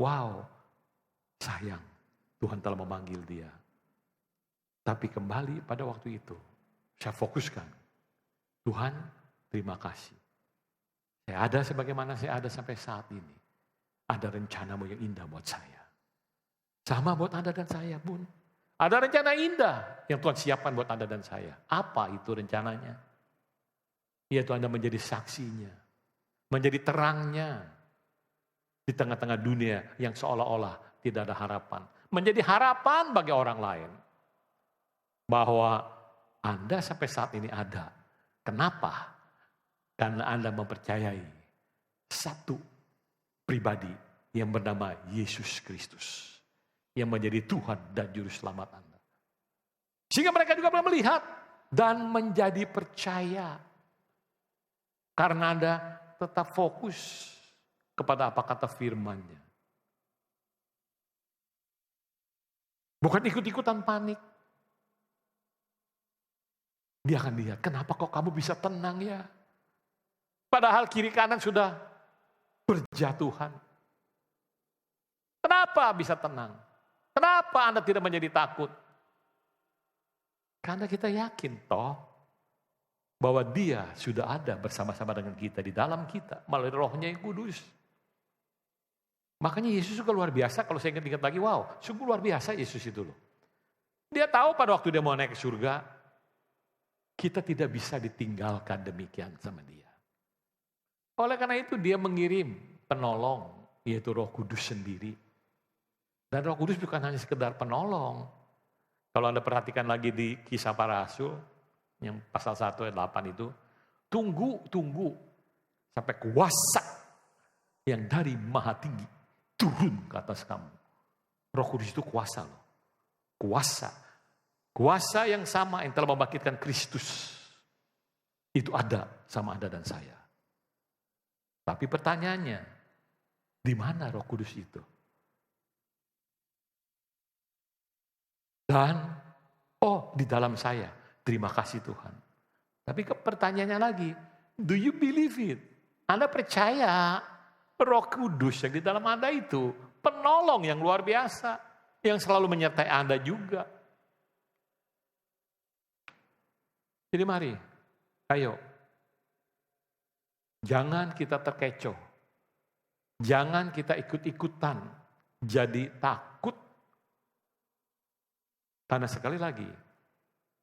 Wow, sayang Tuhan telah memanggil dia. Tapi kembali pada waktu itu, saya fokuskan. Tuhan, terima kasih. Saya ada sebagaimana saya ada sampai saat ini. Ada rencanamu yang indah buat saya. Sama buat Anda dan saya pun. Ada rencana indah yang Tuhan siapkan buat Anda dan saya. Apa itu rencananya? Yaitu Anda menjadi saksinya. Menjadi terangnya. Di tengah-tengah dunia yang seolah-olah tidak ada harapan. Menjadi harapan bagi orang lain. Bahwa Anda sampai saat ini ada. Kenapa? Karena Anda mempercayai satu pribadi yang bernama Yesus Kristus. Yang menjadi Tuhan dan Juru Selamat Anda. Sehingga mereka juga boleh melihat dan menjadi percaya. Karena Anda tetap fokus kepada apa kata firman-Nya. Bukan ikut-ikutan panik. Dia akan lihat, kenapa kok kamu bisa tenang ya? Padahal kiri kanan sudah berjatuhan. Kenapa bisa tenang? Kenapa Anda tidak menjadi takut? Karena kita yakin toh bahwa Dia sudah ada bersama-sama dengan kita di dalam kita melalui Roh-Nya yang kudus. Makanya Yesus juga luar biasa. Kalau saya ingat-ingat lagi, wow, sungguh luar biasa Yesus itu loh. Dia tahu pada waktu dia mau naik ke surga, kita tidak bisa ditinggalkan demikian sama dia. Oleh karena itu dia mengirim penolong, yaitu Roh Kudus sendiri. Dan Roh Kudus bukan hanya sekedar penolong. Kalau Anda perhatikan lagi di Kisah Para Rasul, yang pasal 1 ayat 8 itu, tunggu sampai kuasa yang dari Maha Tinggi turun ke atas kamu. Roh Kudus itu kuasa loh. Kuasa yang sama yang telah membangkitkan Kristus. Itu ada sama Anda dan saya. Tapi pertanyaannya, di mana Roh Kudus itu? Dan, di dalam saya. Terima kasih Tuhan. Tapi pertanyaannya lagi, do you believe it? Anda percaya Roh Kudus yang di dalam Anda itu penolong yang luar biasa. Yang selalu menyertai Anda juga. Jadi mari, ayo. Jangan kita terkecoh. Jangan kita ikut-ikutan. Jadi takut. Karena sekali lagi,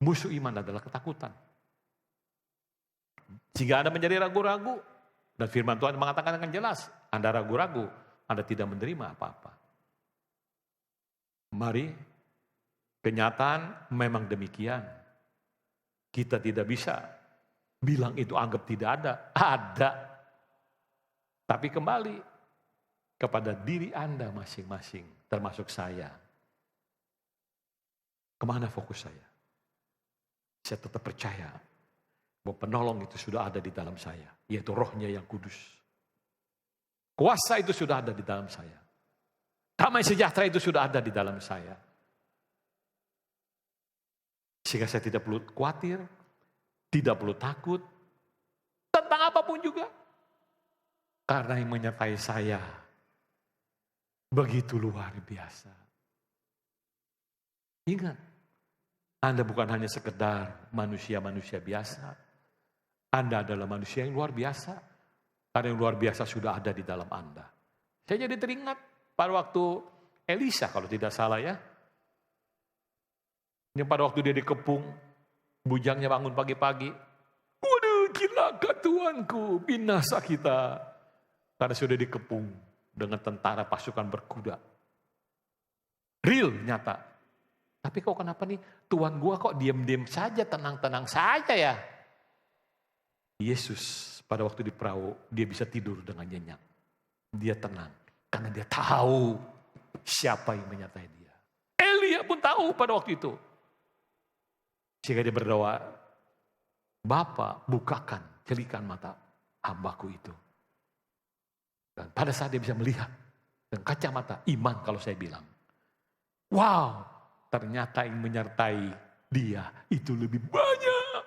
musuh iman adalah ketakutan. Jika Anda menjadi ragu-ragu, dan firman Tuhan mengatakan dengan jelas, Anda ragu-ragu, Anda tidak menerima apa-apa. Mari, kenyataan memang demikian. Kita tidak bisa bilang itu anggap tidak ada. Ada. Tapi kembali kepada diri Anda masing-masing, termasuk saya. Kemana fokus saya? Saya tetap percaya bahwa penolong itu sudah ada di dalam saya, yaitu Roh-Nya yang kudus. Kuasa itu sudah ada di dalam saya. Damai sejahtera itu sudah ada di dalam saya. Sehingga saya tidak perlu khawatir, tidak perlu takut, tentang apapun juga. Karena yang menyertai saya begitu luar biasa. Ingat, Anda bukan hanya sekedar manusia-manusia biasa. Anda adalah manusia yang luar biasa. Karena yang luar biasa sudah ada di dalam Anda. Saya jadi teringat pada waktu Elisa kalau tidak salah ya. Yang pada waktu dia dikepung Bujangnya bangun pagi-pagi. Waduh, celaka Tuanku, binasa kita. Karena sudah dikepung dengan tentara pasukan berkuda. Real, nyata. Tapi kok kenapa nih Tuhan gua kok diam-diam saja, tenang-tenang saja ya. Yesus pada waktu di perahu, dia bisa tidur dengan nyenyak. Dia tenang, karena dia tahu siapa yang menyertai dia. Elia pun tahu pada waktu itu. Sehingga dia berdoa, Bapa bukakan celikan mata hambaku itu. Dan pada saat dia bisa melihat, dengan kacamata iman kalau saya bilang. Wow, ternyata yang menyertai dia itu lebih banyak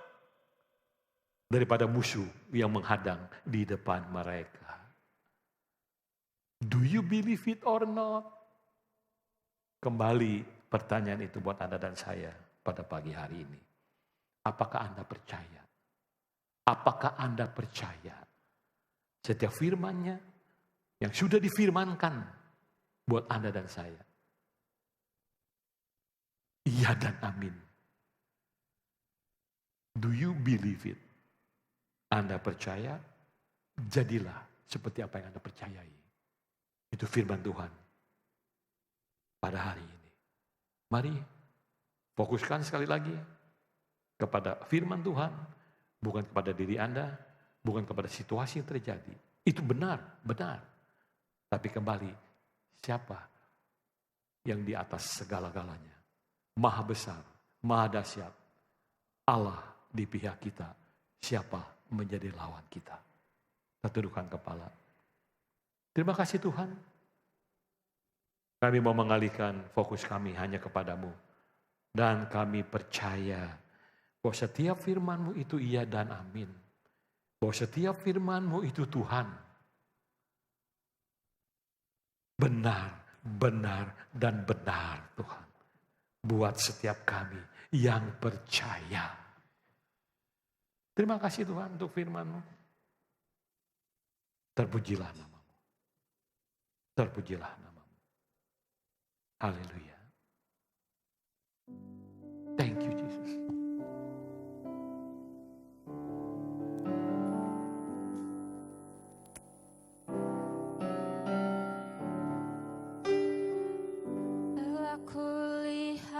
daripada musuh yang menghadang di depan mereka. Do you believe it or not? Kembali pertanyaan itu buat Anda dan saya pada pagi hari ini. Apakah Anda percaya? Apakah Anda percaya setiap firman-Nya yang sudah difirmankan buat Anda dan saya? Iya dan amin. Do you believe it? Anda percaya? Jadilah seperti apa yang Anda percayai. Itu firman Tuhan pada hari ini. Mari fokuskan sekali lagi kepada firman Tuhan, bukan kepada diri Anda, bukan kepada situasi yang terjadi. Itu benar. Tapi kembali, siapa yang di atas segala-galanya? Maha besar, maha dahsyat. Allah di pihak kita. Siapa menjadi lawan kita? Kita tundukkan kepala. Terima kasih Tuhan. Kami mau mengalihkan fokus kami hanya kepadamu. Dan kami percaya bahwa setiap firman-Mu itu iya dan amin. Bahwa setiap firman-Mu itu Tuhan. Benar dan benar Tuhan. Buat setiap kami yang percaya. Terima kasih Tuhan untuk firman-Mu. Terpujilah nama-Mu. Terpujilah nama-Mu. Haleluya. Thank you Jesus. Telah kulihat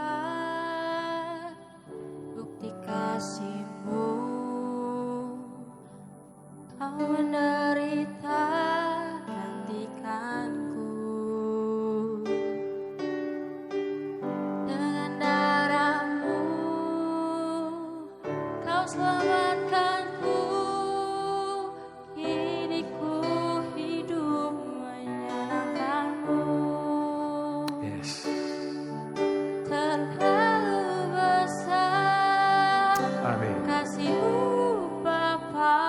bukti kasih-Mu, Kau menderita gantikanku. Dengan darah-Mu Kau selamatkanku. Kini ku hidup menyenangkan-Mu. Yes. Terlalu besar Amin. kasih-Mu Bapa.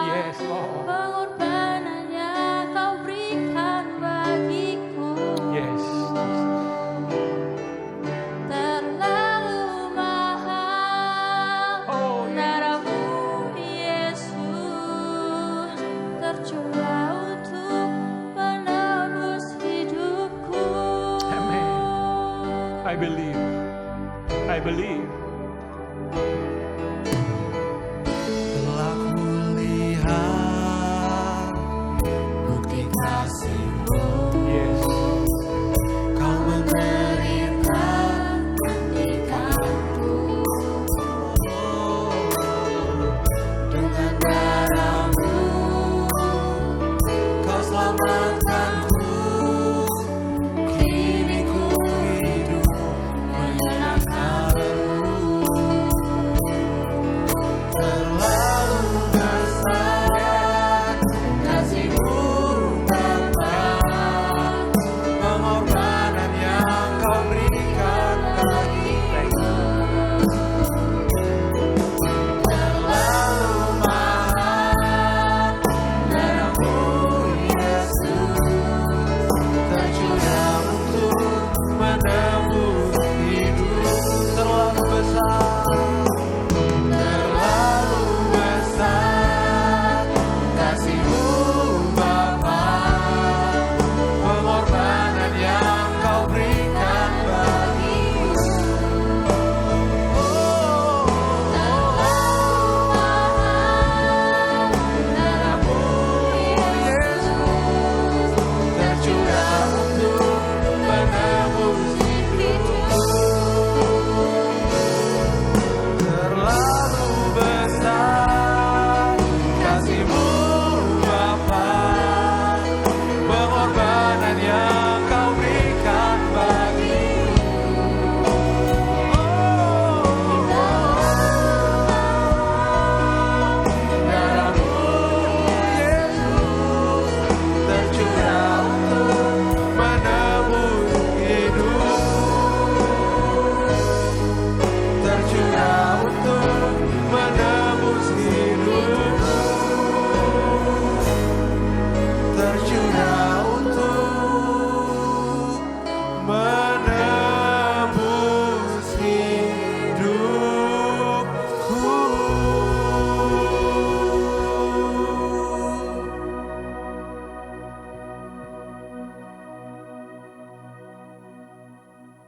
Yes Lord. Pengorbanannya Kau berikan bagiku. Yes. Terlalu mahal Oh, darah-Mu Yesus tercurah untuk menebus hidupku. Amen. I believe. Telah kulihat bukti kasih-Mu, Yes. Kau Menderita gantikanku. Dengan darah-Mu Kau selamatkanku. Kini ku hidup menyenangkan-Mu.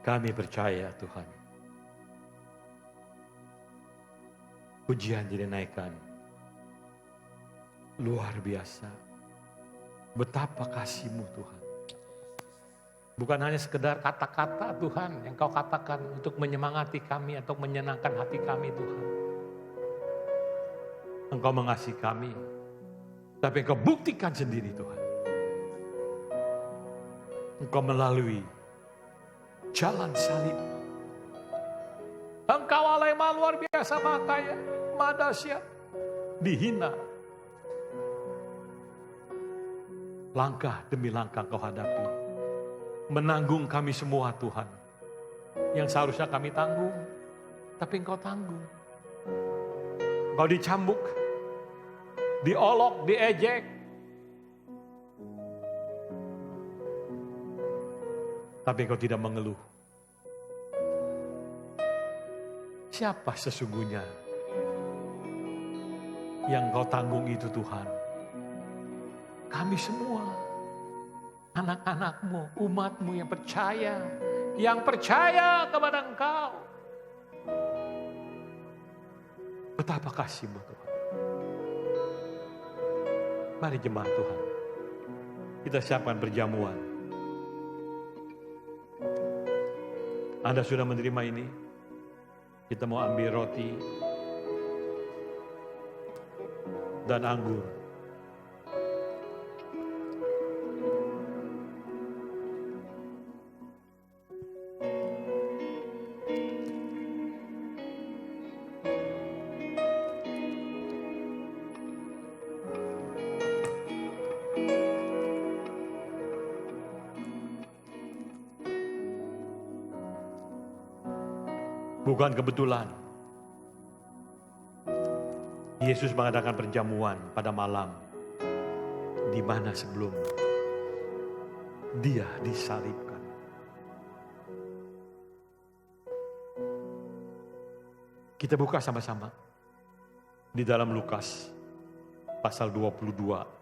Kami percaya Tuhan. Pujian dinaikkan. Luar biasa. Betapa kasih-Mu Tuhan. Bukan hanya sekedar kata-kata Tuhan yang Kau katakan untuk menyemangati kami atau menyenangkan hati kami Tuhan. Engkau mengasihi kami. Tapi Engkau buktikan sendiri Tuhan. Engkau melalui jalan salib. Engkau Allah yang luar biasa, maha kaya, maha dahsyat, dihina. Langkah demi langkah Kau hadapi. Menanggung kami semua Tuhan. Yang seharusnya kami tanggung. Tapi Engkau tanggung. Engkau dicambuk. Diolok, diejek. Tapi Engkau tidak mengeluh. Siapa sesungguhnya yang Kau tanggung itu Tuhan? Kami semua, anak-anak-Mu, umat-Mu yang percaya kepada Engkau. Betapa kasih-Mu Tuhan. Mari jemaat Tuhan, kita siapkan perjamuan. Anda sudah menerima ini? Kita mau ambil roti dan anggur. Bukan kebetulan Yesus mengadakan perjamuan pada malam di mana sebelum Dia disalibkan. Kita buka sama-sama di dalam Lukas pasal 22.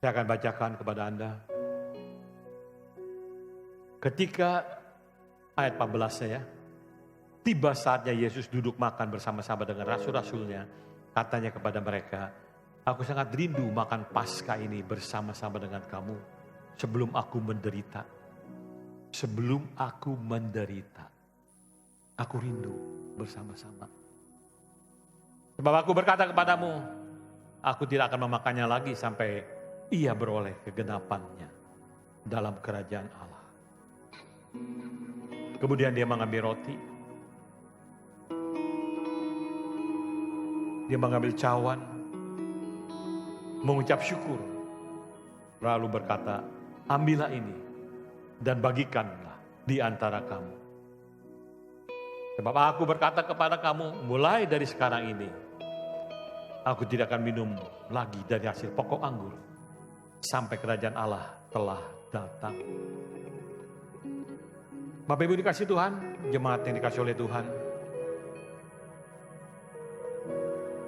Saya akan bacakan kepada Anda. Ketika ayat 14 saya, tiba saatnya Yesus duduk makan bersama-sama dengan rasul-rasulnya. Katanya kepada mereka, aku sangat rindu makan Paskah ini bersama-sama dengan kamu sebelum aku menderita. Sebelum aku menderita. Aku rindu bersama-sama. Sebab aku berkata kepadamu, aku tidak akan memakannya lagi sampai ia beroleh kegenapannya dalam kerajaan Allah. Kemudian dia mengambil roti. Dia mengambil cawan. Mengucap syukur. Lalu berkata, ambillah ini dan bagikanlah di antara kamu. Sebab aku berkata kepada kamu, mulai dari sekarang ini, aku tidak akan minum lagi dari hasil pokok anggur sampai kerajaan Allah telah datang. Bapak Ibu dikasih Tuhan, jemaat yang dikasih oleh Tuhan.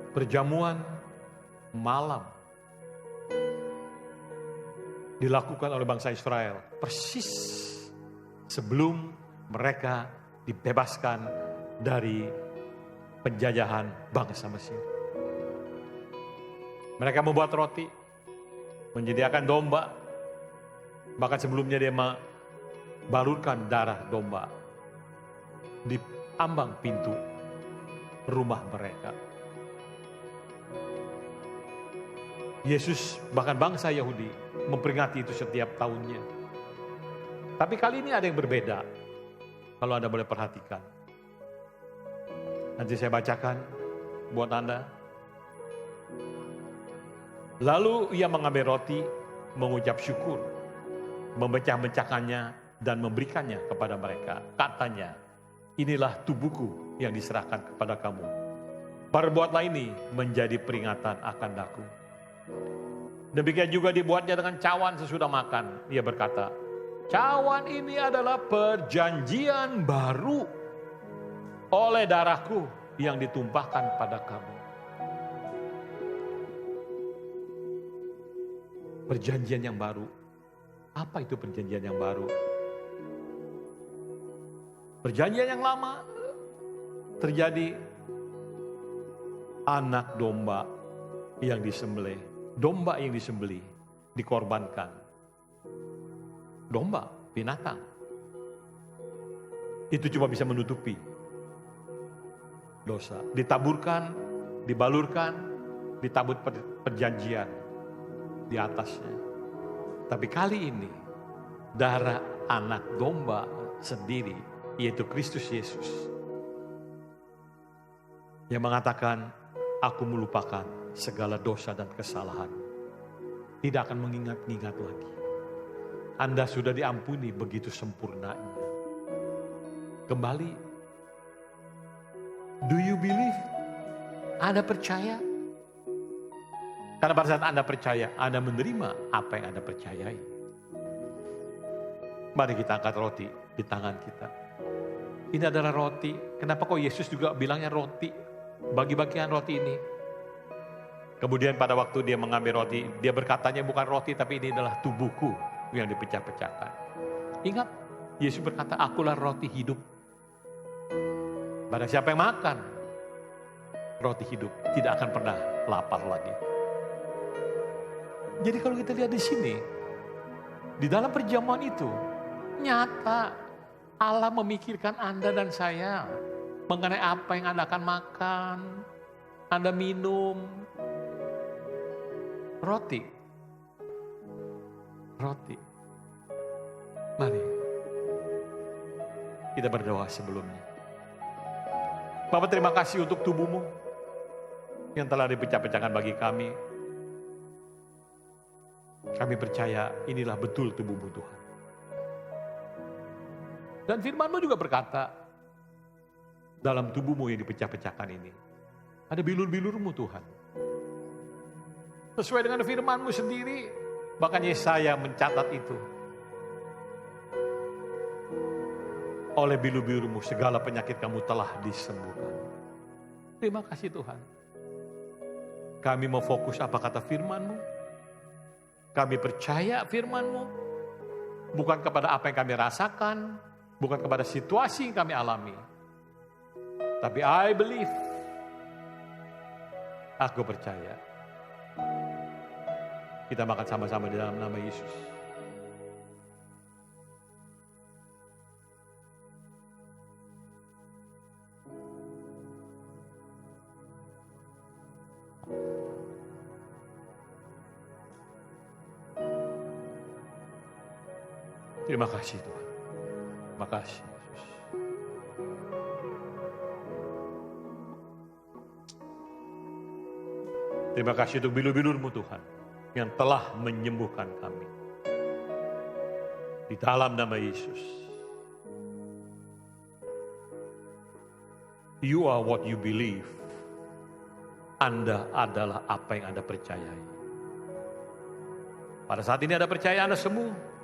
Perjamuan malam dilakukan oleh bangsa Israel persis sebelum mereka dibebaskan dari penjajahan bangsa Mesir. Mereka membuat roti, menyediakan domba, bahkan sebelumnya dia membalurkan darah domba di ambang pintu rumah mereka. Yesus bahkan bangsa Yahudi memperingati itu setiap tahunnya. Tapi kali ini ada yang berbeda, kalau Anda boleh perhatikan. Nanti saya bacakan buat Anda. Lalu ia mengambil roti, mengucap syukur, memecah-mecahkannya dan memberikannya kepada mereka. Katanya, inilah tubuhku yang diserahkan kepada kamu. Perbuatlah ini menjadi peringatan akan aku. Demikian juga dibuatnya dengan cawan sesudah makan. Ia berkata, cawan ini adalah perjanjian baru oleh darahku yang ditumpahkan pada kamu. Perjanjian yang baru. Apa itu perjanjian yang baru? Perjanjian yang lama terjadi anak domba yang disembelih. Domba yang disembelih, dikorbankan. Domba, binatang. Itu cuma bisa menutupi dosa. Ditaburkan, dibalurkan, ditabut perjanjian di atasnya. Tapi kali ini, darah anak domba sendiri, yaitu Kristus Yesus, yang mengatakan, aku melupakan segala dosa dan kesalahan. Tidak akan mengingat-ingat lagi. Anda sudah diampuni begitu sempurnanya. Kembali. Do you believe? Anda percaya? Karena pada saat Anda percaya, Anda menerima apa yang Anda percayai. Mari kita angkat roti di tangan kita. Ini adalah roti. Kenapa kok Yesus juga bilangnya roti? Bagi-bagian roti ini. Kemudian pada waktu dia mengambil roti, dia berkatanya bukan roti, tapi ini adalah tubuhku yang dipecah-pecahkan. Ingat, Yesus berkata, akulah roti hidup. Barang siapa yang makan roti hidup, tidak akan pernah lapar lagi. Jadi kalau kita lihat di sini, di dalam perjamuan itu, nyata Allah memikirkan Anda dan saya mengenai apa yang Anda akan makan, Anda minum. Roti. Mari kita berdoa sebelumnya. Bapak, terima kasih untuk tubuhmu yang telah dipecah-pecahkan bagi kami. Kami percaya inilah betul tubuhmu Tuhan. Dan firman-Mu juga berkata, dalam tubuhmu yang dipecah-pecahkan ini, ada bilur-bilur-Mu Tuhan. Sesuai dengan firman-Mu sendiri, bahkan Yesaya mencatat itu. Oleh bilur-bilur-Mu segala penyakit kamu telah disembuhkan. Terima kasih Tuhan. Kami mau fokus apa kata firman-Mu. Kami percaya firman-Mu. Bukan kepada apa yang kami rasakan. Bukan kepada situasi yang kami alami. Tapi I believe. Aku percaya. Kita makan sama-sama di dalam nama Yesus. Terima kasih Tuhan. Terima kasih Yesus. Terima kasih untuk bilur-bilur-Mu Tuhan yang telah menyembuhkan kami. Di dalam nama Yesus. You are what you believe. Anda adalah apa yang Anda percayai. Pada saat ini Anda percaya Anda sembuh.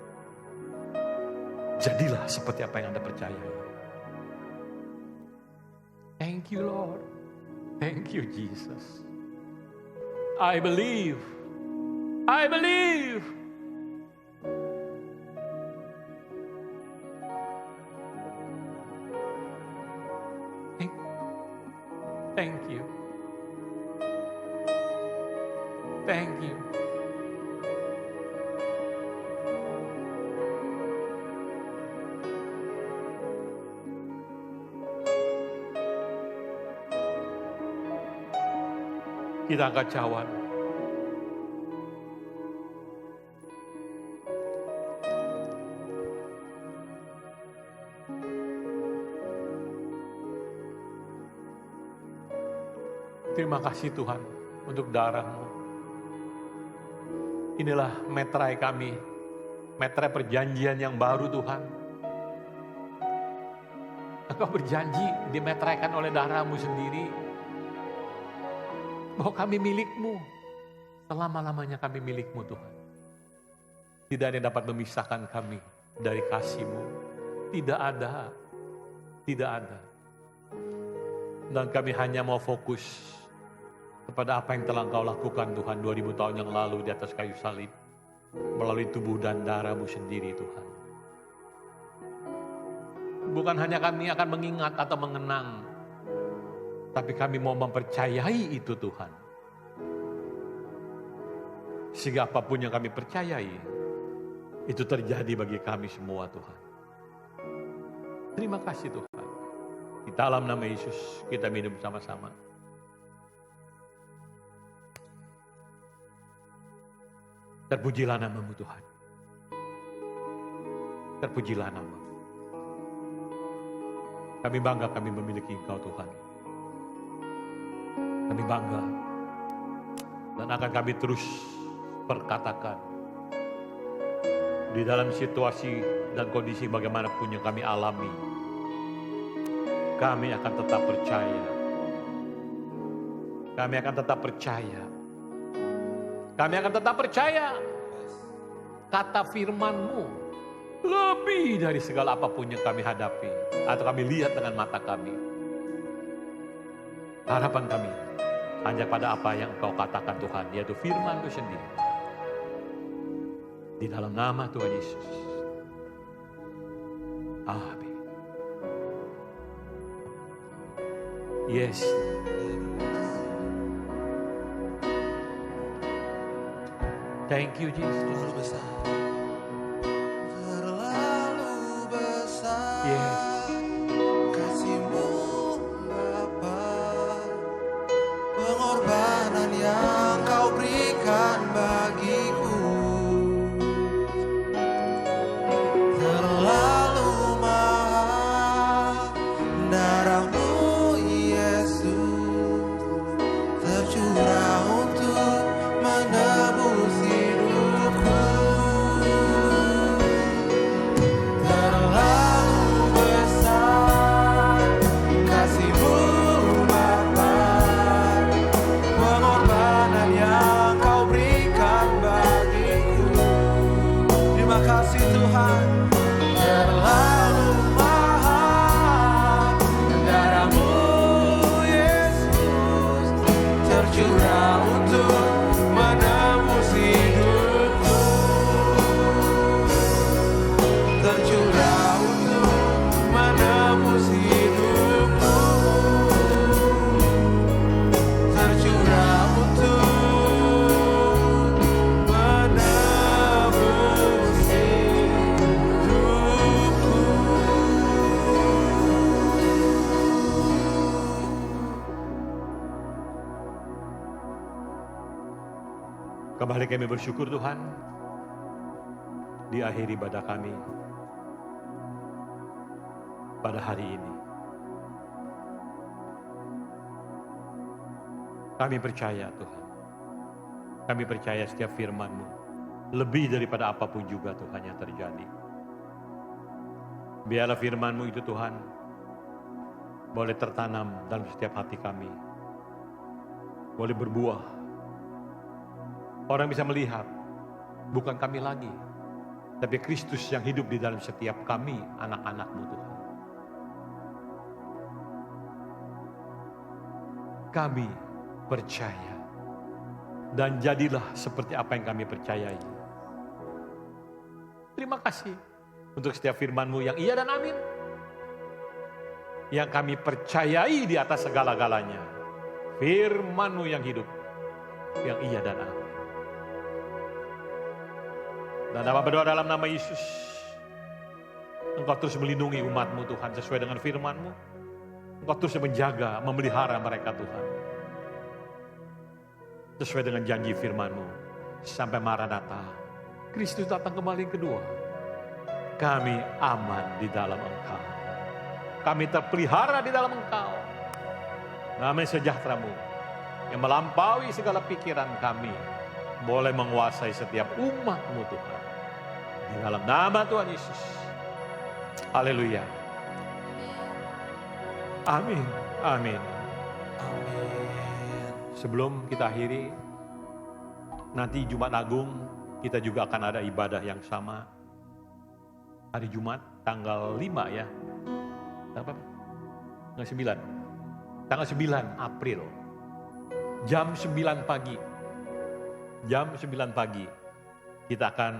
Jadilah seperti apa yang Anda percayai. Thank you Lord. Thank you Jesus. I believe. I believe. Thank you. Thank you. Kita angkat cawan. Terima kasih Tuhan untuk darah-Mu. Inilah meterai kami, meterai perjanjian yang baru Tuhan. Engkau berjanji dimeteraikan oleh darah-Mu sendiri. Bahwa kami milik-Mu. Selama-lamanya kami milik-Mu Tuhan. Tidak ada yang dapat memisahkan kami dari kasih-Mu. Tidak ada. Tidak ada. Dan kami hanya mau fokus kepada apa yang telah Engkau lakukan Tuhan 2000 tahun yang lalu di atas kayu salib. Melalui tubuh dan darah-Mu sendiri Tuhan. Bukan hanya kami akan mengingat atau mengenang. Tapi kami mau mempercayai itu Tuhan. Sehingga apapun yang kami percayai, itu terjadi bagi kami semua Tuhan. Terima kasih Tuhan. Di dalam nama Yesus kita minum sama-sama. Terpujilah nama-Mu Tuhan. Terpujilah nama-Mu. Kami bangga kami memiliki Engkau Tuhan. Kami bangga. Dan akan kami terus perkatakan. Di dalam situasi dan kondisi bagaimanapun yang kami alami. Kami akan tetap percaya. Kami akan tetap percaya. Kami akan tetap percaya. Kata firman-Mu. Lebih dari segala apapun yang kami hadapi. Atau kami lihat dengan mata kami. Harapan kami hanya pada apa yang Engkau katakan Tuhan. Yaitu firman-Mu sendiri. Di dalam nama Tuhan Yesus. Amin. Yes. Thank you Jesus. Terlalu besar. Terlalu besar. Yes. Kasih-Mu Bapa. Pengorbanan yang Kau berikan bagiku. Terlalu mahal. Darah-Mu Yesus tercurah untuk menebus hidupku. Terlalu besar kasih-Mu Bapa. Pengorbanan yang Kau berikan bagiku. Terima kasih Tuhan. Terlalu mahal. Darah-Mu Yesus tercurah untuk menebus hidupku. Tercurah untuk menebus hidupku. Tercurah untuk menebus hidupku. Kembali kami bersyukur Tuhan. Di akhir ibadah kami. Pada hari ini. Kami percaya Tuhan. Kami percaya setiap firman-Mu. Lebih daripada apapun juga Tuhan yang terjadi. Biarlah firman-Mu itu Tuhan. Boleh tertanam dalam setiap hati kami. Boleh berbuah. Orang bisa melihat, bukan kami lagi, tapi Kristus yang hidup di dalam setiap kami, anak-anak-Mu Tuhan. Kami percaya, dan jadilah seperti apa yang kami percayai. Terima kasih untuk setiap firman-Mu yang iya dan amin. Yang kami percayai di atas segala-galanya. Firman-Mu yang hidup, yang iya dan amin. Dan dapat berdoa dalam nama Yesus. Engkau terus melindungi umat-Mu Tuhan sesuai dengan firman-Mu. Engkau terus menjaga, memelihara mereka Tuhan. Sesuai dengan janji firman-Mu. Sampai Maranatha. Kristus datang kembali yang kedua. Kami aman di dalam Engkau. Kami terpelihara di dalam Engkau. Damai sejahtera-Mu yang melampaui segala pikiran kami. Boleh menguasai setiap umat-Mu Tuhan. Di dalam nama Tuhan Yesus. Haleluya. Amin. Amin. Amin. Sebelum kita akhiri, nanti Jumat Agung kita juga akan ada ibadah yang sama. Hari Jumat tanggal 5 ya. Tanggal 9. Tanggal 9 April. Jam 9 pagi. Jam 9 pagi. Kita akan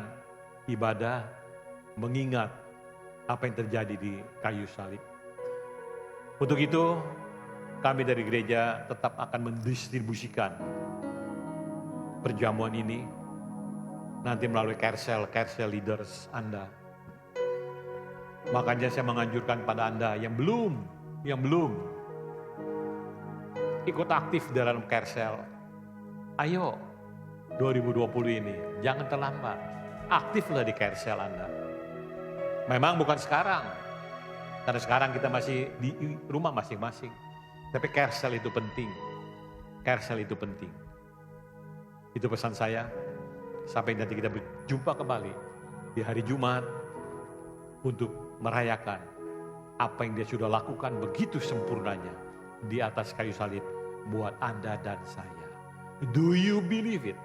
ibadah mengingat apa yang terjadi di kayu salib. Untuk itu, kami dari gereja tetap akan mendistribusikan perjamuan ini nanti melalui carousel leaders Anda. Makanya saya menganjurkan pada Anda yang belum ikut aktif dalam carousel. Ayo 2020 ini jangan terlambat. Aktiflah di carousel Anda. Memang bukan sekarang. Karena sekarang kita masih di rumah masing-masing. Tapi carousel itu penting. Carousel itu penting. Itu pesan saya. Sampai nanti kita berjumpa kembali di hari Jumat untuk merayakan apa yang dia sudah lakukan begitu sempurnanya di atas kayu salib buat Anda dan saya. Do you believe it?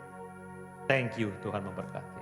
Thank you, Tuhan memberkati.